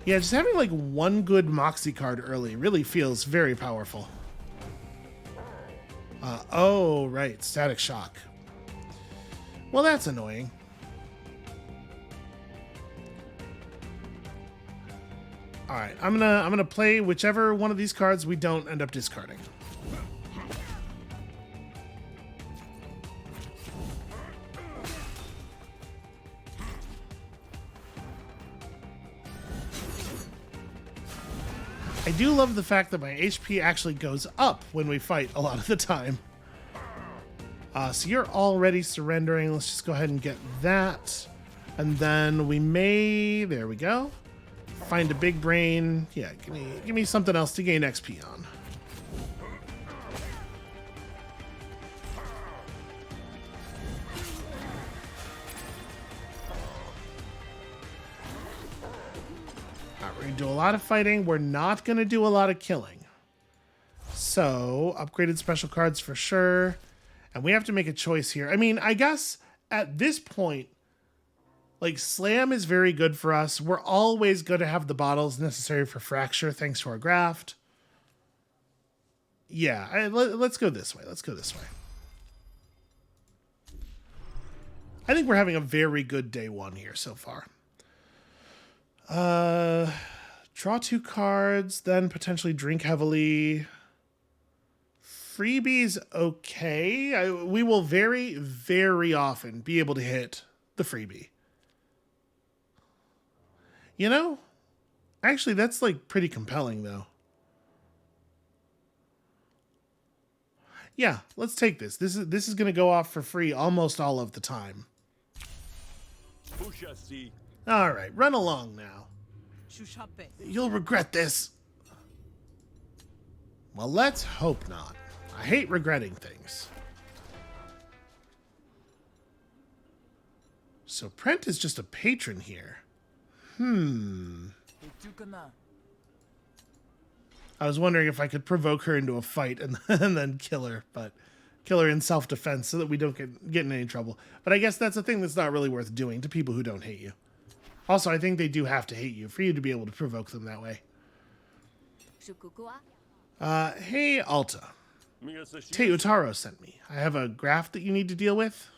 Yeah, just having like one good Moxie card early really feels very powerful. Oh, right. Static Shock. Well, that's annoying. All right, I'm gonna play whichever one of these cards we don't end up discarding. I do love the fact that my HP actually goes up when we fight a lot of the time. So you're already surrendering. Let's just go ahead and get that. And then we may... There we go. Find a big brain. Yeah, give me something else to gain XP on. Alright, we're going to do a lot of fighting. We're not going to do a lot of killing. So, upgraded special cards for sure. And we have to make a choice here. I mean, I guess at this point, like, Slam is very good for us. We're always going to have the bottles necessary for Fracture, thanks to our graft. Yeah, let's go this way. Let's go this way. I think we're having a very good day one here so far. Draw 2 cards, then potentially drink heavily. Freebies, okay. We will very, very often be able to hit the freebie. You know, actually, that's like pretty compelling, though. Yeah, let's take this. This is going to go off for free almost all of the time. All right, run along now. You'll regret this. Well, let's hope not. I hate regretting things. So Prent is just a patron here. I was wondering if I could provoke her into a fight and then kill her, but kill her in self-defense so that we don't get in any trouble. But I guess that's a thing that's not really worth doing to people who don't hate you. Also, I think they do have to hate you for you to be able to provoke them that way. Hey, Alta. Teutaro sent me. I have a graft that you need to deal with.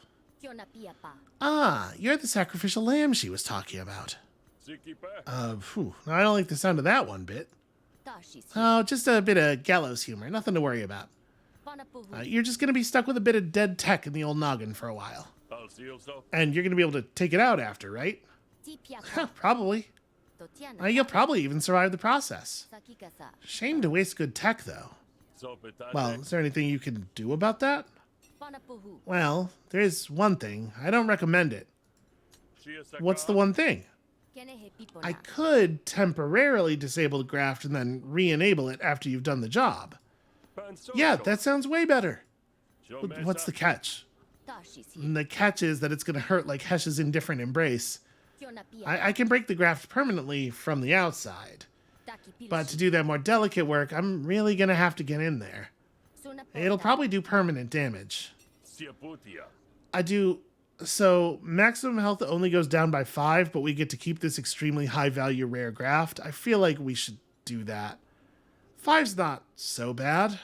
Ah, you're the sacrificial lamb she was talking about. Phew. I don't like the sound of that one bit. Oh, just a bit of gallows humor. Nothing to worry about. You're just going to be stuck with a bit of dead tech in the old noggin for a while. And you're going to be able to take it out after, right? Probably. You'll probably even survive the process. Shame to waste good tech, though. Well, is there anything you can do about that? Well, there is one thing. I don't recommend it. What's the one thing? I could temporarily disable the graft and then re-enable it after you've done the job. Yeah, that sounds way better. What's the catch? And the catch is that it's going to hurt like Hesh's indifferent embrace. I can break the graft permanently from the outside. But to do that more delicate work, I'm really going to have to get in there. It'll probably do permanent damage. So, maximum health only goes down by 5, but we get to keep this extremely high-value rare graft. I feel like we should do that. 5's not so bad.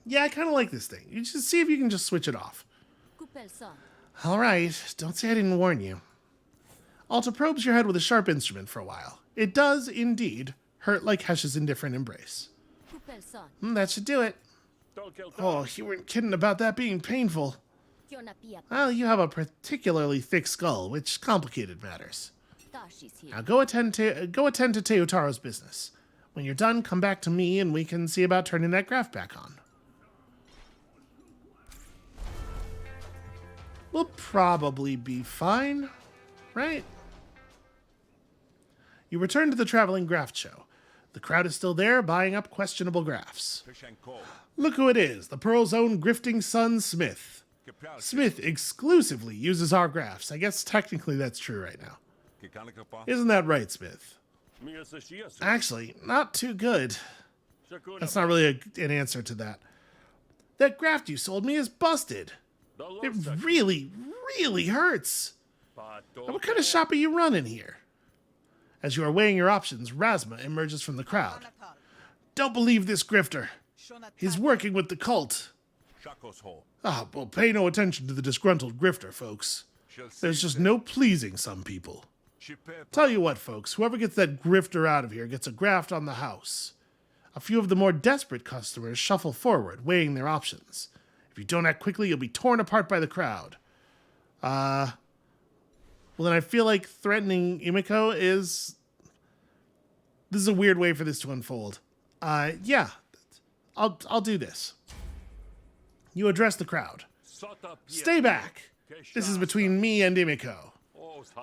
Yeah, I kind of like this thing. You just see if you can just switch it off. Alright, don't say I didn't warn you. Alta probes your head with a sharp instrument for a while. It does, indeed, hurt like Hesh's indifferent embrace. That should do it. Oh, you weren't kidding about that being painful. Well, you have a particularly thick skull, which complicated matters. Now go attend to Teotaro's business. When you're done, come back to me and we can see about turning that graft back on. We'll probably be fine, right? You return to the traveling graft show. The crowd is still there, buying up questionable grafts. Look who it is, the Pearl's own grifting son, Smith. Smith exclusively uses our grafts. I guess technically that's true right now. Isn't that right, Smith? Actually, not too good. That's not really an answer to that. That graft you sold me is busted. It really, really hurts. Now, what kind of shop are you running here? As you are weighing your options, Razma emerges from the crowd. Don't believe this grifter. He's working with the cult. Well, pay no attention to the disgruntled grifter, folks. There's just no pleasing some people. Tell you what, folks, whoever gets that grifter out of here gets a graft on the house. A few of the more desperate customers shuffle forward, weighing their options. If you don't act quickly, you'll be torn apart by the crowd. Well, then I feel like threatening Imiko is... This is a weird way for this to unfold. Yeah, I'll do this. You address the crowd. Stay back. This is between me and Imiko.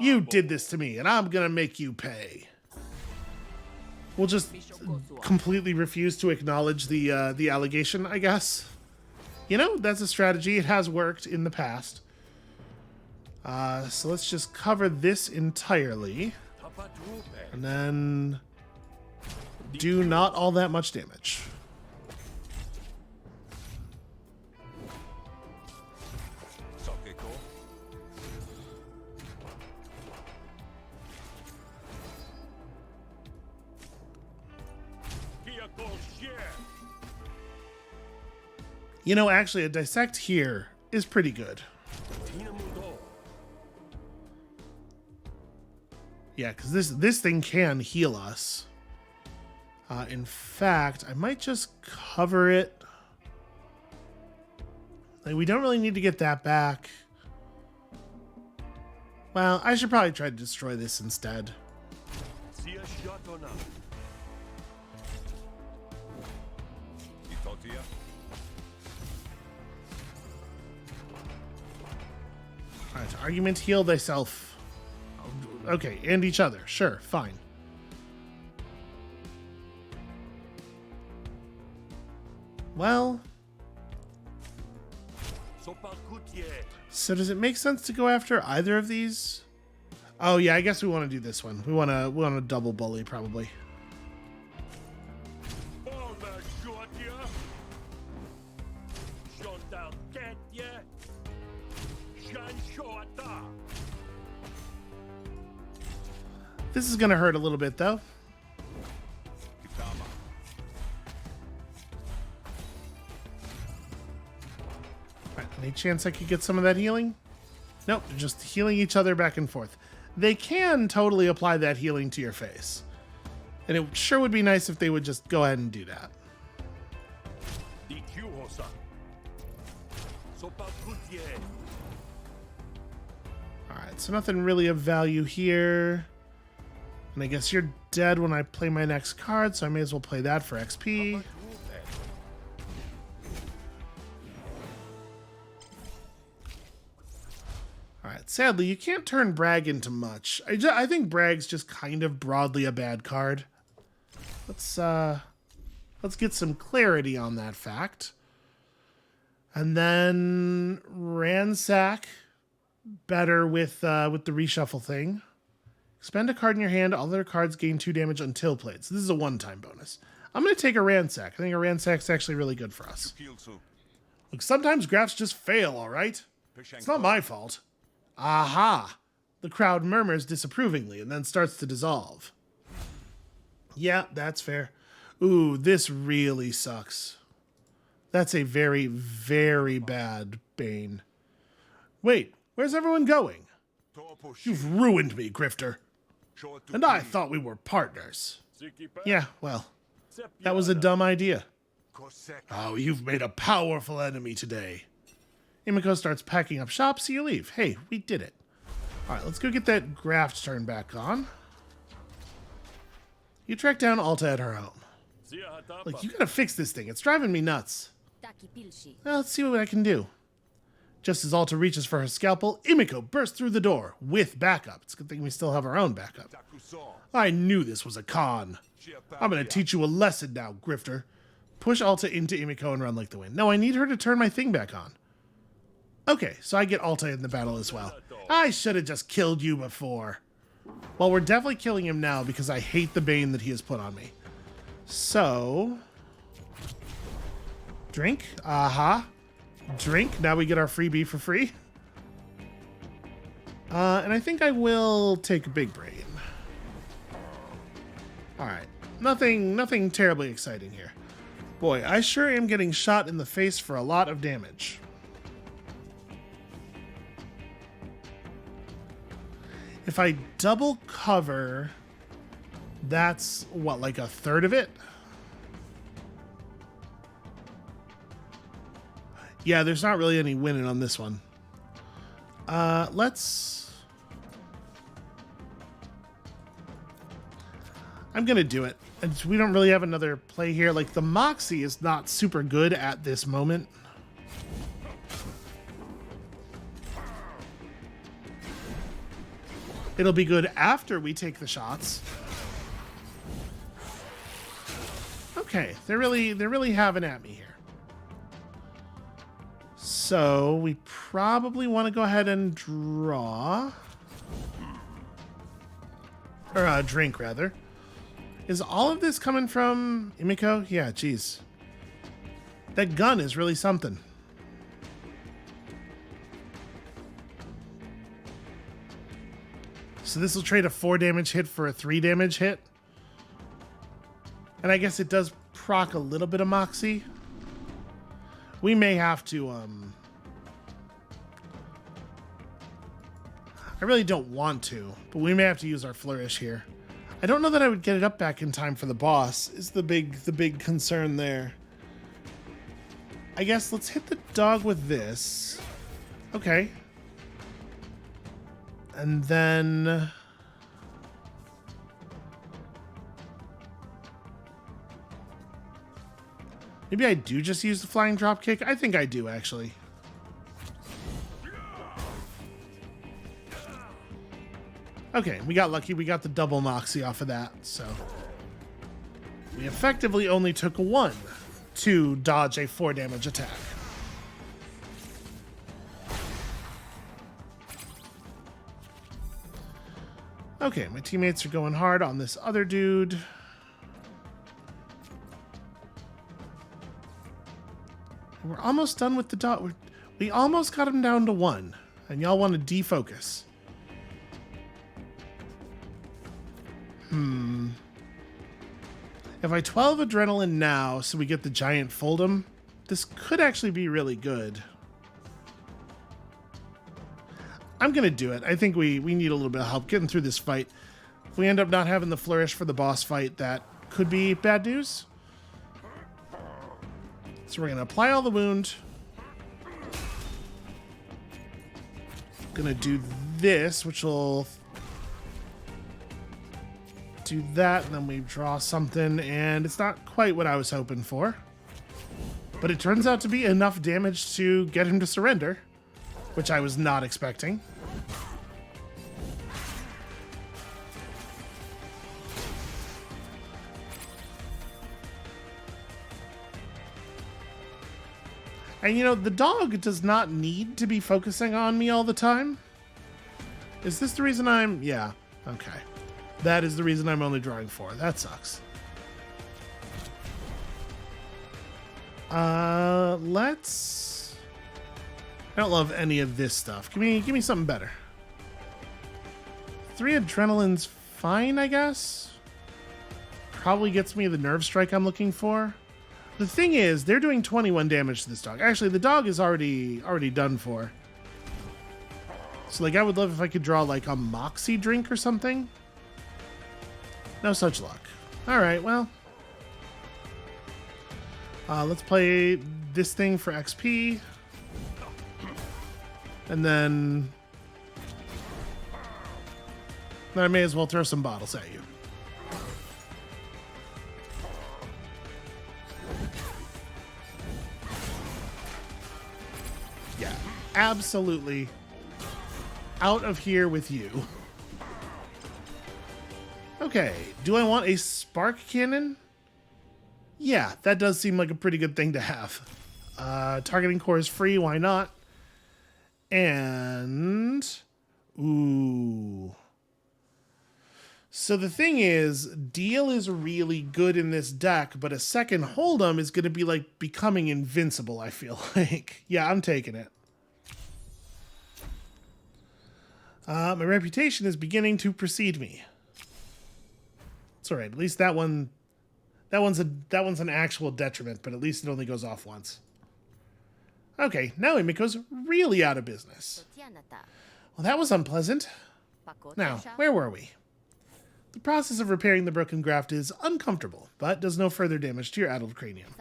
You did this to me, and I'm gonna make you pay. We'll just completely refuse to acknowledge the allegation, I guess. You know, that's a strategy. It has worked in the past. So let's just cover this entirely. And then do not all that much damage. You know, actually, a dissect here is pretty good. Yeah, because this thing can heal us. In fact, I might just cover it. Like, we don't really need to get that back. Well, I should probably try to destroy this instead. Alright, argument, heal thyself. Okay, and each other. Sure, fine. Well... So does it make sense to go after either of these? Oh yeah, I guess we want to do this one. We want to double bully, probably. This is going to hurt a little bit, though. Right, any chance I could get some of that healing? Nope, they're just healing each other back and forth. They can totally apply that healing to your face. And it sure would be nice if they would just go ahead and do that. Alright, so nothing really of value here. And I guess you're dead when I play my next card, so I may as well play that for XP. Alright, sadly, you can't turn Brag into much. I think Brag's just kind of broadly a bad card. Let's get some clarity on that fact. And then Ransack, better with the reshuffle thing. Spend a card in your hand, all other cards gain 2 damage until played. So this is a one-time bonus. I'm going to take a Ransack. I think a Ransack's actually really good for us. Look, sometimes graphs just fail, all right? It's not my fault. Aha! The crowd murmurs disapprovingly and then starts to dissolve. Yeah, that's fair. Ooh, this really sucks. That's a very, very bad Bane. Wait, where's everyone going? You've ruined me, Grifter. And I thought we were partners. Yeah, well, that was a dumb idea. Oh, you've made a powerful enemy today. Imiko starts packing up shop, so you leave. Hey, we did it. All right, let's go get that graft turned back on. You track down Alta at her home. Like, you gotta fix this thing. It's driving me nuts. Well, let's see what I can do. Just as Alta reaches for her scalpel, Imiko bursts through the door with backup. It's a good thing we still have our own backup. I knew this was a con. I'm gonna teach you a lesson now, Grifter. Push Alta into Imiko and run like the wind. No, I need her to turn my thing back on. Okay, so I get Alta in the battle as well. I should have just killed you before. Well, we're definitely killing him now because I hate the Bane that he has put on me. So... drink. Aha. Drink. Now we get our freebie for free. And I think I will take Big Brain. Alright. Nothing terribly exciting here. Boy, I sure am getting shot in the face for a lot of damage. If I double cover, that's what, like a third of it? Yeah, there's not really any winning on this one. Let's... I'm gonna do it. And we don't really have another play here. Like, the Moxie is not super good at this moment. It'll be good after we take the shots. Okay, they're really having at me here. So we probably want to go ahead and draw. Or drink, rather. Is all of this coming from Imiko? Yeah, geez. That gun is really something. So this will trade a 4 damage hit for a 3 damage hit. And I guess it does proc a little bit of Moxie. We may have to, I really don't want to, but we may have to use our Flourish here. I don't know that I would get it up back in time for the boss, is the big concern there. I guess let's hit the dog with this. Okay. And then... maybe I do just use the flying drop kick. I think I do, actually. Okay, we got lucky. We got the double Moxie off of that, so... we effectively only took 1 to dodge a 4 damage attack. Okay, my teammates are going hard on this other dude. We're almost done with the dot. We almost got him down to 1, and y'all want to defocus. If I 12 adrenaline now, so we get the giant Fold'em, this could actually be really good. I'm going to do it. I think we need a little bit of help getting through this fight. If we end up not having the flourish for the boss fight, that could be bad news. So we're going to apply all the wound. Going to do this, which will do that, and then we draw something, and it's not quite what I was hoping for. But it turns out to be enough damage to get him to surrender, which I was not expecting. And you know, the dog does not need to be focusing on me all the time. Is this the reason I'm... Yeah, okay. That is the reason I'm only drawing 4. That sucks. Let's... I don't love any of this stuff. Give me something better. 3 adrenaline's fine, I guess. Probably gets me the nerve strike I'm looking for. The thing is, they're doing 21 damage to this dog. Actually, the dog is already done for. So, like, I would love if I could draw, like, a Moxie drink or something. No such luck. Alright, well. Let's play this thing for XP. And then I may as well throw some bottles at you. Yeah, absolutely out of here with you. Okay, do I want a spark cannon? Yeah, that does seem like a pretty good thing to have. Targeting core is free, why not? And... ooh. So the thing is, Deal is really good in this deck, but a second Hold'em is going to be like becoming invincible, I feel like. Yeah, I'm taking it. My reputation is beginning to precede me. It's alright, at least that one's an actual detriment, but at least it only goes off once. Okay, now Emiko's really out of business. Well, that was unpleasant. Now, where were we? The process of repairing the broken graft is uncomfortable, but does no further damage to your addled cranium.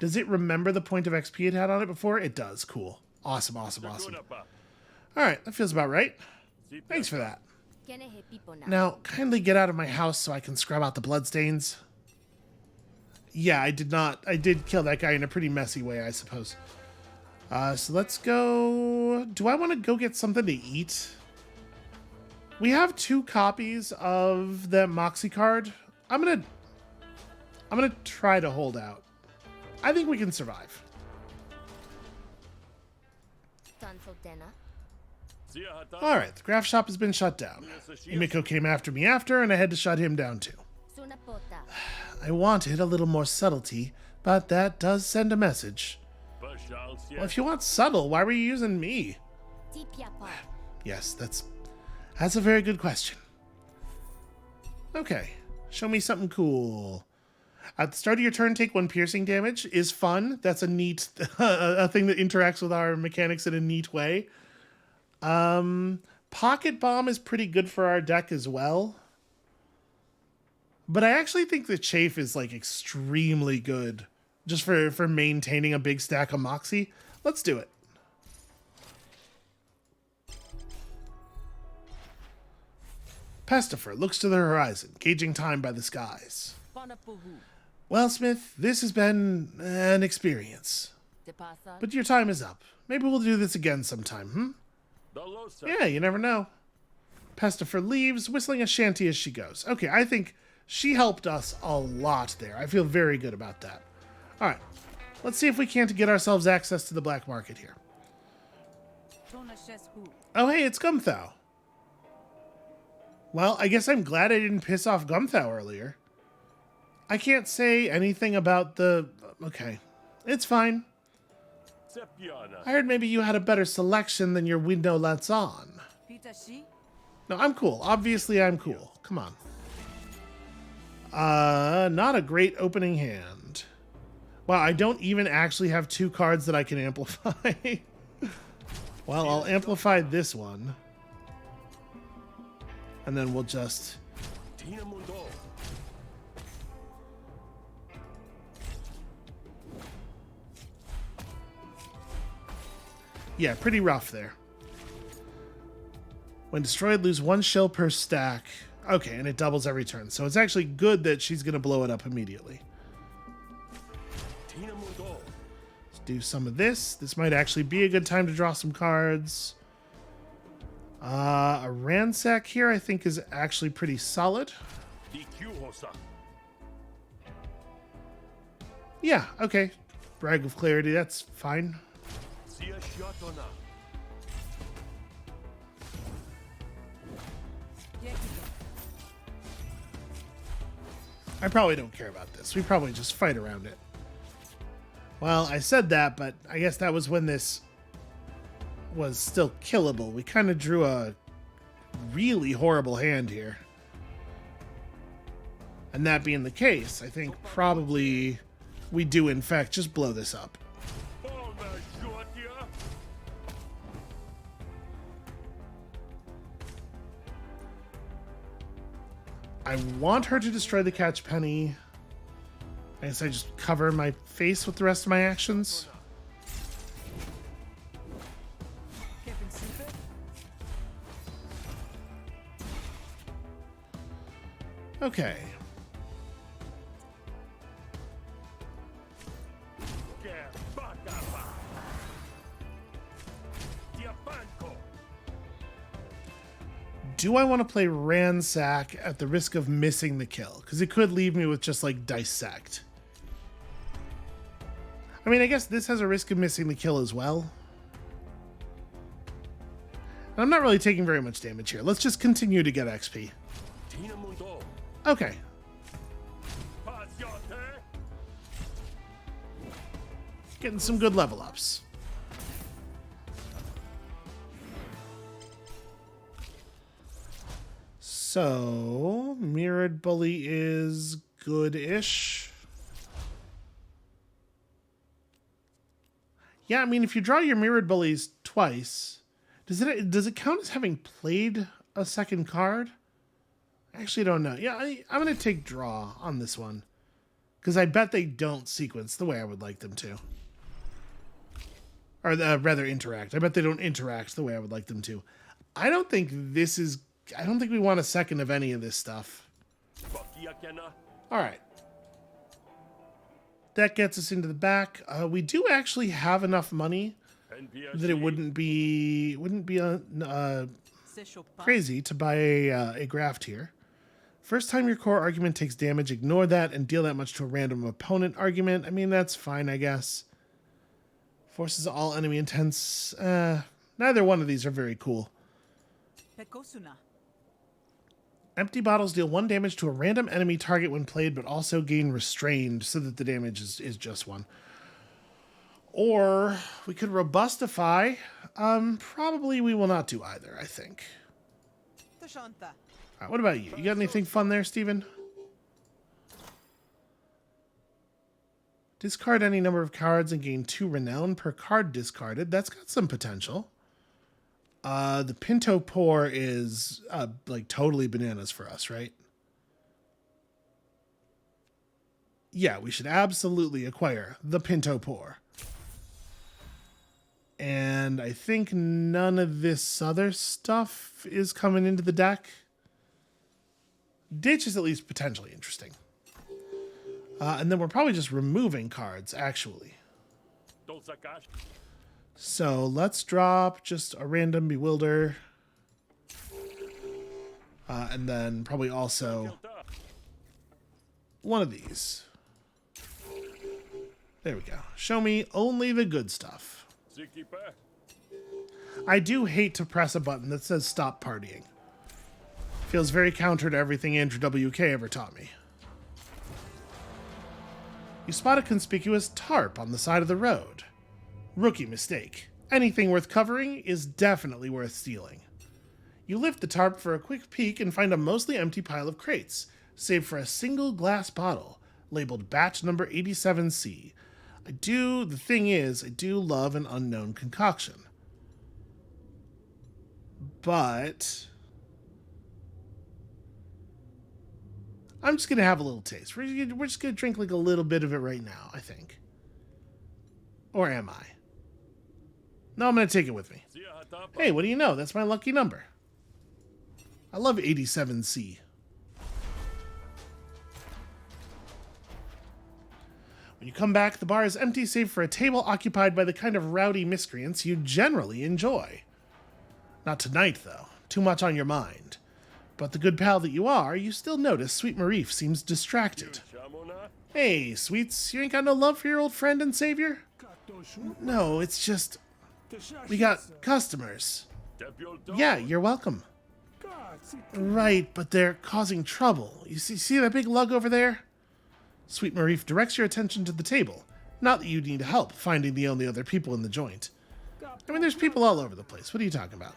Does it remember the point of XP it had on it before? It does. Cool. Awesome, awesome, awesome. Alright, that feels about right. Thanks for that. Now, kindly get out of my house so I can scrub out the bloodstains. Yeah, I did kill that guy in a pretty messy way, I suppose. So let's go... Do I want to go get something to eat? We have 2 copies of the Moxie card. I'm gonna try to hold out. I think we can survive. Alright, the craft shop has been shut down. Emiko came after me and I had to shut him down too. I wanted a little more subtlety, but that does send a message. Well, if you want subtle, why were you using me? Yes, that's a very good question. Okay, show me something cool. At the start of your turn, take 1 piercing damage is fun. That's a neat a thing that interacts with our mechanics in a neat way. Pocket Bomb is pretty good for our deck as well. But I actually think the Chafe is like extremely good just for maintaining a big stack of Moxie. Let's do it. Pestifer looks to the horizon, gauging time by the skies. Well, Smith, this has been an experience. But your time is up. Maybe we'll do this again sometime, Yeah, you never know. Pestifer leaves, whistling a shanty as she goes. Okay, I think she helped us a lot there. I feel very good about that. Alright, let's see if we can't get ourselves access to the black market here. Oh, hey, it's Gumthau. Well, I guess I'm glad I didn't piss off Gumthau earlier. I can't say anything about the... Okay, it's fine. I heard maybe you had a better selection than your window lets on. No, I'm cool. Obviously, I'm cool. Come on. Not a great opening hand. Wow, I don't even actually have 2 cards that I can amplify. Well, I'll amplify this one. And then we'll just... Yeah, pretty rough there. When destroyed, lose 1 shell per stack. Okay, and it doubles every turn. So it's actually good that she's going to blow it up immediately. Let's do some of this. This might actually be a good time to draw some cards. A ransack here I think is actually pretty solid. Yeah, okay. Brag of Clarity, that's fine. I probably don't care about this. We probably just fight around it. Well, I said that, but I guess that was when this was still killable. We kind of drew a really horrible hand here. And that being the case, I think probably we do in fact just blow this up. I want her to destroy the catch penny. I guess I just cover my face with the rest of my actions. Okay. Do I want to play Ransack at the risk of missing the kill? Because it could leave me with just like Dissect. I mean, I guess this has a risk of missing the kill as well. And I'm not really taking very much damage here. Let's just continue to get XP. Okay. Getting some good level ups. So, Mirrored Bully is good-ish. Yeah, I mean, if you draw your Mirrored Bullies twice, does it count as having played a second card? I actually don't know. Yeah, I'm going to take draw on this one. Because I bet they don't sequence the way I would like them to. Or rather, interact. I bet they don't interact the way I would like them to. I don't think we want a second of any of this stuff. Alright. That gets us into the back. We do actually have enough money that it wouldn't be crazy to buy a graft here. First time your core argument takes damage, ignore that and deal that much to a random opponent argument. I mean, that's fine, I guess. Forces all enemy intents. Neither one of these are very cool. Empty bottles deal 1 damage to a random enemy target when played, but also gain restrained so that the damage is just 1. Or we could robustify. Probably we will not do either, I think. All right, what about you? You got anything fun there, Steven? Discard any number of cards and gain 2 renown per card discarded. That's got some potential. The Pinto Pour is like totally bananas for us, right? Yeah, we should absolutely acquire the Pinto Pour. And I think none of this other stuff is coming into the deck. Ditch is at least potentially interesting. And then we're probably just removing cards, actually. So let's drop just a random Bewilder. And then probably also one of these. There we go. Show me only the good stuff. I do hate to press a button that says stop partying. Feels very counter to everything Andrew WK ever taught me. You spot a conspicuous tarp on the side of the road. Rookie mistake. Anything worth covering is definitely worth stealing. You lift the tarp for a quick peek and find a mostly empty pile of crates, save for a single glass bottle labeled batch number 87C. The thing is, I do love an unknown concoction. But I'm just going to have a little taste. We're just going to drink like a little bit of it right now, I think. Or am I? No, I'm going to take it with me. Hey, what do you know? That's my lucky number. I love 87C. When you come back, the bar is empty save for a table occupied by the kind of rowdy miscreants you generally enjoy. Not tonight, though. Too much on your mind. But the good pal that you are, you still notice Sweet Marif seems distracted. Hey, Sweets, you ain't got no love for your old friend and savior? No, it's just... we got customers. Yeah, you're welcome. Right, but they're causing trouble. You see that big lug over there? Sweet Marif directs your attention to the table. Not that you need help finding the only other people in the joint. I mean, there's people all over the place. What are you talking about?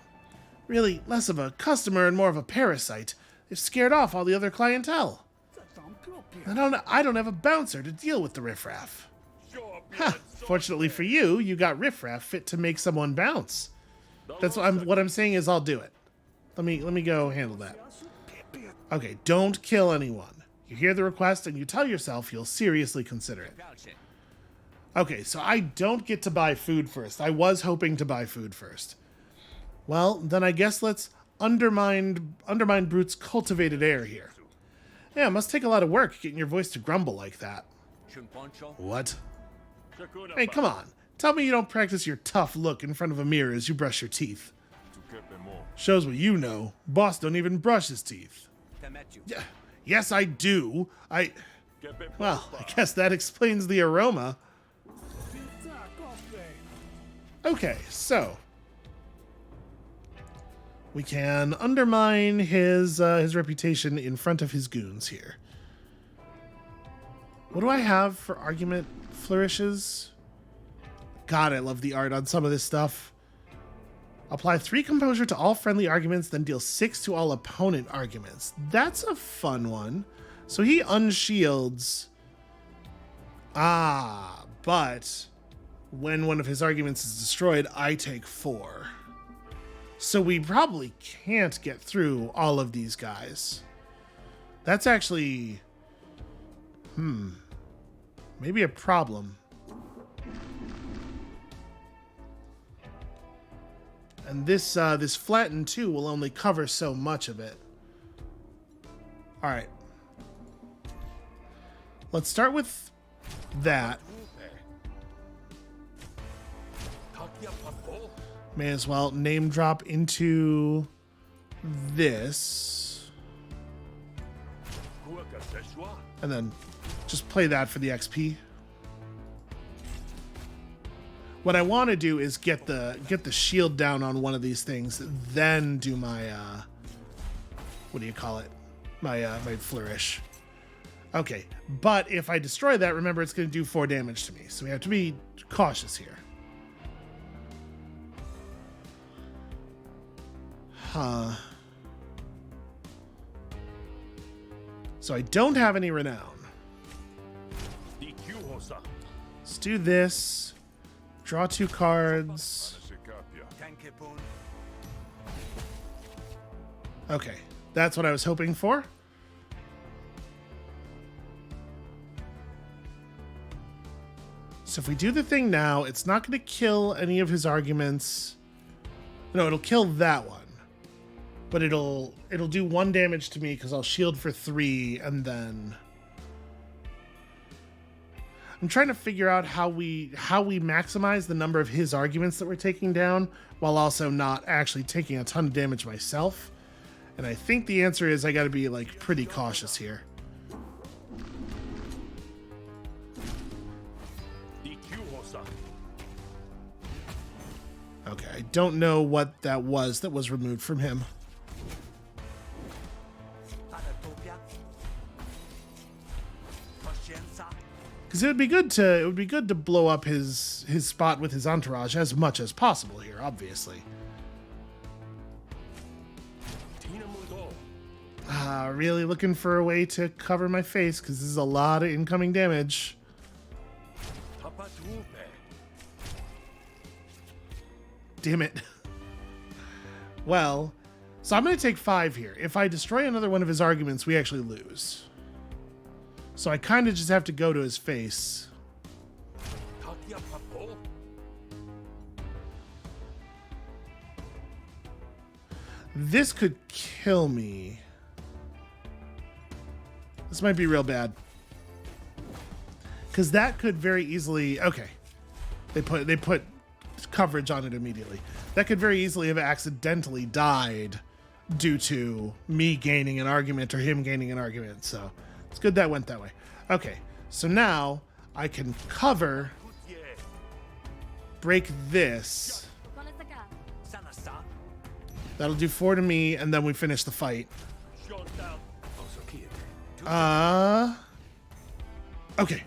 Really, less of a customer and more of a parasite. They've scared off all the other clientele. I don't have a bouncer to deal with the riffraff. Ha! Fortunately for you, you got riffraff fit to make someone bounce. That's what I'm saying is I'll do it. Let me go handle that. Okay, don't kill anyone. You hear the request and you tell yourself you'll seriously consider it. Okay, so I don't get to buy food first. I was hoping to buy food first. Well, then I guess let's undermine Brute's cultivated air here. Yeah, it must take a lot of work getting your voice to grumble like that. What? Hey, come on. Tell me you don't practice your tough look in front of a mirror as you brush your teeth. Shows what you know. Boss don't even brush his teeth. Yeah. Yes, I do. Well, I guess that explains the aroma. Okay, so we can undermine his reputation in front of his goons here. What do I have for argument flourishes? God, I love the art on some of this stuff. Apply 3 composure to all friendly arguments, then deal 6 to all opponent arguments. That's a fun one. So he unshields. But when one of his arguments is destroyed, I take 4. So we probably can't get through all of these guys. That's actually... maybe a problem. And this flatten 2 will only cover so much of it. Alright. Let's start with that. May as well name drop into this. And then just play that for the XP. What I want to do is get the shield down on one of these things, then do my what do you call it? My flourish. Okay, but if I destroy that, remember it's going to do 4 damage to me, so we have to be cautious here. So I don't have any renown. Let's do this. Draw 2 cards. Okay, that's what I was hoping for. So if we do the thing now, it's not going to kill any of his arguments. No, it'll kill that one. But it'll do 1 damage to me because I'll shield for 3 and then... I'm trying to figure out how we maximize the number of his arguments that we're taking down while also not actually taking a ton of damage myself. And I think the answer is I got to be like pretty cautious here. Okay, I don't know what that was removed from him. Because it would be good to blow up his spot with his entourage as much as possible here, obviously. Really looking for a way to cover my face because this is a lot of incoming damage. Damn it. Well, so I'm going to take 5 here. If I destroy another one of his arguments, we actually lose. So I kind of just have to go to his face. This could kill me. This might be real bad. Because that could very easily... Okay. They put coverage on it immediately. That could very easily have accidentally died due to me gaining an argument or him gaining an argument. So it's good that went that way. Okay. So now I can cover, break this. That'll do 4 to me, and then we finish the fight. Okay.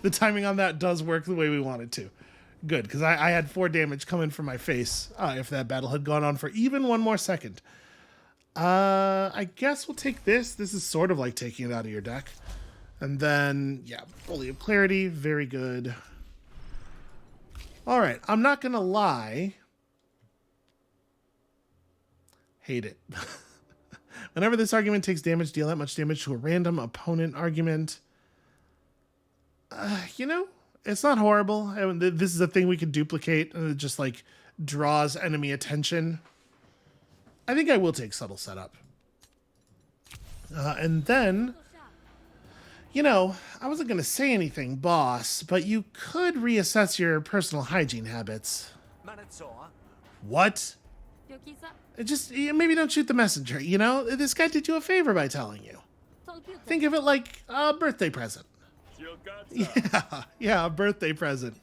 The timing on that does work the way we want it to. Good, because I had 4 damage coming from my face if that battle had gone on for even 1 more second. I guess we'll take this. This is sort of like taking it out of your deck. And then, yeah, Fully of Clarity, very good. All right, I'm not going to lie. Hate it. Whenever this argument takes damage, deal that much damage to a random opponent argument. You know, it's not horrible. This is a thing we could duplicate, and it just like draws enemy attention. I think I will take Subtle Setup. And then, you know, I wasn't going to say anything, boss, but you could reassess your personal hygiene habits. What? Just maybe don't shoot the messenger, you know? This guy did you a favor by telling you. Think of it like a birthday present. Yeah, a birthday present.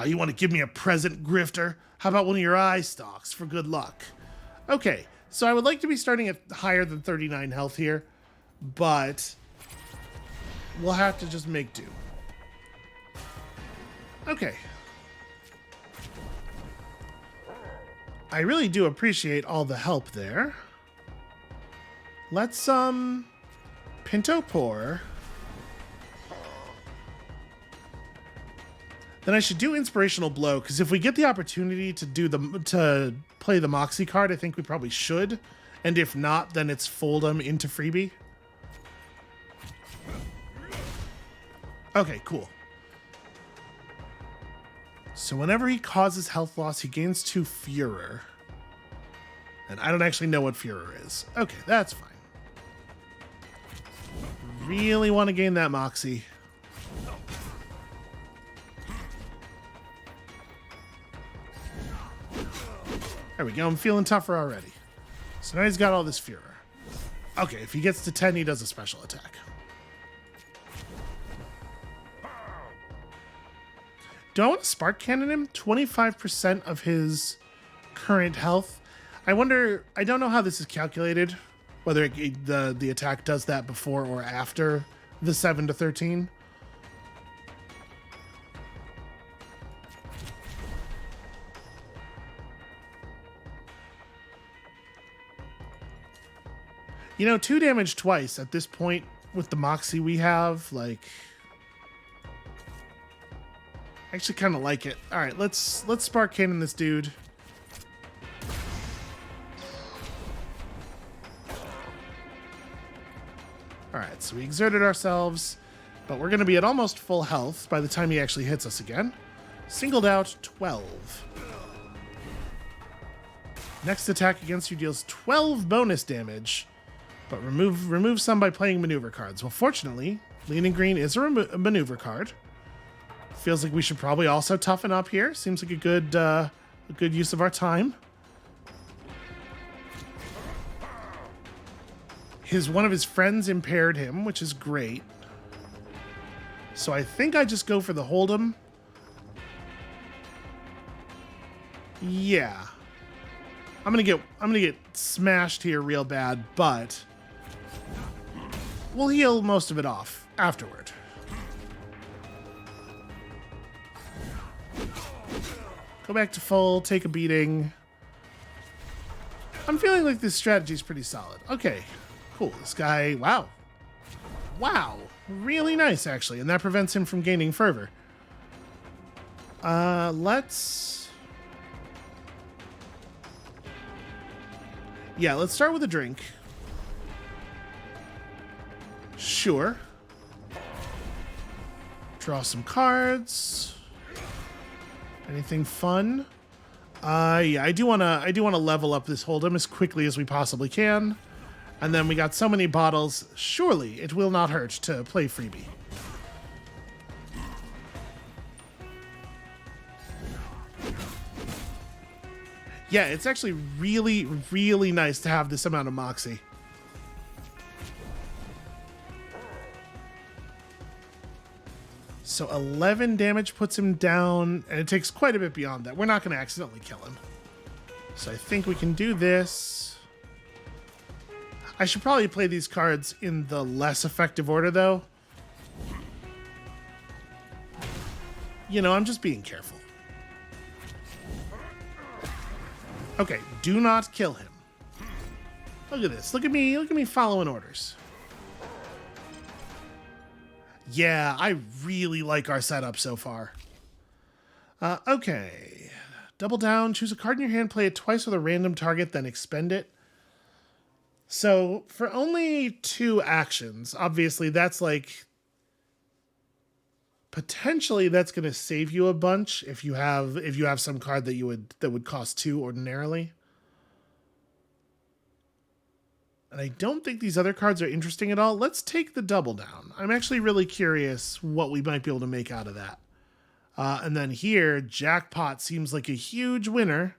You want to give me a present, Grifter? How about one of your eye stalks for good luck? Okay, so I would like to be starting at higher than 39 health here, but we'll have to just make do. Okay. I really do appreciate all the help there. Let's, Pinto Pour. Then I should do Inspirational Blow, because if we get the opportunity to play the Moxie card, I think we probably should. And if not, then it's fold them into freebie. Okay, cool. So whenever he causes health loss, he gains 2 Furor. And I don't actually know what Furor is. Okay, that's fine. Really want to gain that Moxie. There we go, I'm feeling tougher already. So now he's got all this Furor. Okay, if he gets to 10, he does a special attack. Do I want to Spark Cannon him? 25% of his current health. I wonder, I don't know how this is calculated, whether the attack does that before or after the 7 to 13. You know, 2 damage twice at this point with the Moxie we have, like... I actually kind of like it. All right, let's Spark Cannon this dude. All right, so we exerted ourselves, but we're going to be at almost full health by the time he actually hits us again. Singled out 12. Next attack against you deals 12 bonus damage, but remove some by playing maneuver cards. Well, fortunately, Leaning Green is a maneuver card. Feels like we should probably also toughen up here. Seems like a good use of our time. One of his friends impaired him, which is great. So I think I just go for the Hold'em. Yeah. I'm gonna get smashed here real bad, but we'll heal most of it off afterward. Go back to full, take a beating. I'm feeling like this strategy is pretty solid. Okay, cool. This guy, wow. Wow, really nice, actually. And that prevents him from gaining fervor. Let's start with a drink. Sure. Draw some cards. Anything fun? Yeah, I do wanna level up this hold'em as quickly as we possibly can. And then we got so many bottles, surely it will not hurt to play freebie. Yeah, it's actually really, really nice to have this amount of moxie. So 11 damage puts him down, and it takes quite a bit beyond that. We're not going to accidentally kill him. So I think we can do this. I should probably play these cards in the less effective order, though. You know, I'm just being careful. Okay, do not kill him. Look at this. Look at me following orders. Yeah, I really like our setup so far. Okay. Double down, choose a card in your hand, play it twice with a random target, then expend it. So, for only 2 actions, obviously that's like... Potentially that's going to save you a bunch if you have some card that would cost 2 ordinarily. And I don't think these other cards are interesting at all. Let's take the double down. I'm actually really curious what we might be able to make out of that. And then here, jackpot seems like a huge winner.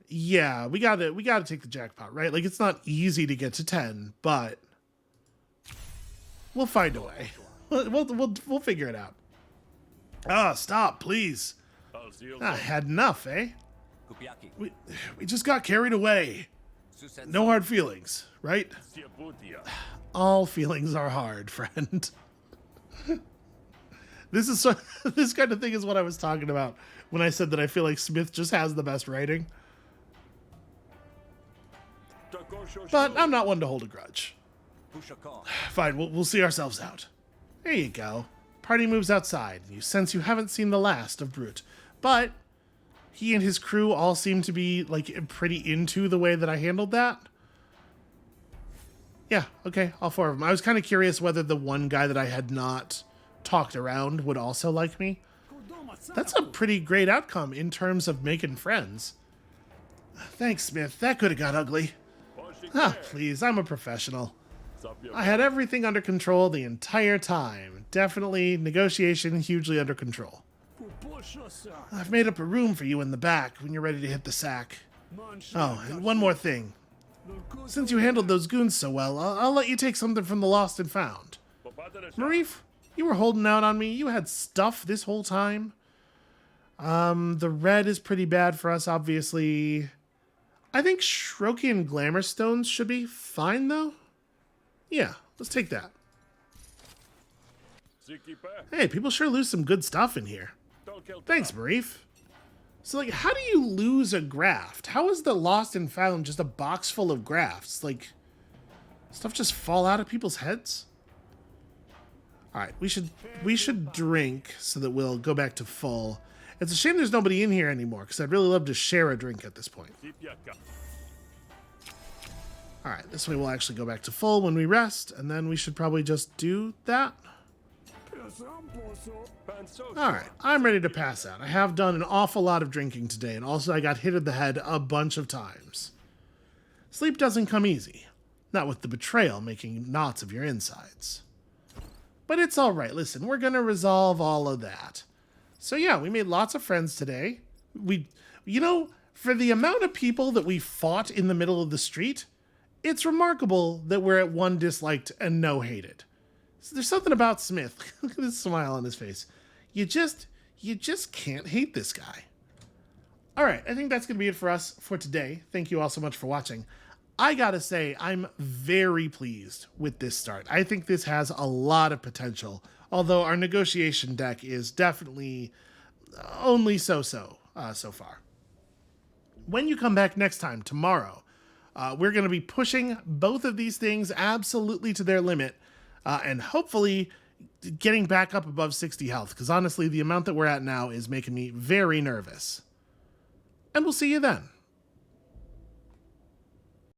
Yeah, we gotta take the jackpot, right? Like, it's not easy to get to 10, but we'll find a way. We'll figure it out. Ah, stop, please. I had enough, eh? We just got carried away. No hard feelings, right? All feelings are hard, friend. This kind of thing is what I was talking about when I said that I feel like Smith just has the best writing. But I'm not one to hold a grudge. Fine, we'll see ourselves out. There you go. Party moves outside. You sense you haven't seen the last of Brute. But he and his crew all seem to be like pretty into the way that I handled that. Yeah, okay, all 4 of them. I was kind of curious whether the one guy that I had not talked around would also like me. That's a pretty great outcome in terms of making friends. Thanks, Smith. That could have got ugly. Ah, please, I'm a professional. I had everything under control the entire time. Definitely negotiation hugely under control. I've made up a room for you in the back when you're ready to hit the sack. Oh, and one more thing. Since you handled those goons so well, I'll let you take something from the lost and found. Marif, you were holding out on me. You had stuff this whole time. The red is pretty bad for us, obviously. I think Shrokian Glamour Stones should be fine, though. Yeah, let's take that. Hey, people sure lose some good stuff in here. Thanks, Marif. So, like, how do you lose a graft? How is the lost and found just a box full of grafts? Like, stuff just fall out of people's heads? Alright, we should drink so that we'll go back to full. It's a shame there's nobody in here anymore, because I'd really love to share a drink at this point. Alright, this way we'll actually go back to full when we rest, and then we should probably just do that. Alright, I'm ready to pass out. I have done an awful lot of drinking today, and also I got hit in the head a bunch of times. Sleep doesn't come easy, not with the betrayal making knots of your insides. But it's alright, listen, we're gonna resolve all of that. So yeah, we made lots of friends today. You know, for the amount of people that we fought in the middle of the street, it's remarkable that we're at 1 disliked and no hated. So there's something about Smith. Look at this smile on his face. You just can't hate this guy. All right, I think that's going to be it for us for today. Thank you all so much for watching. I gotta say, I'm very pleased with this start. I think this has a lot of potential, although our negotiation deck is definitely only so far. When you come back next time, tomorrow, we're going to be pushing both of these things absolutely to their limit, and hopefully getting back up above 60 health, because honestly, the amount that we're at now is making me very nervous. And we'll see you then.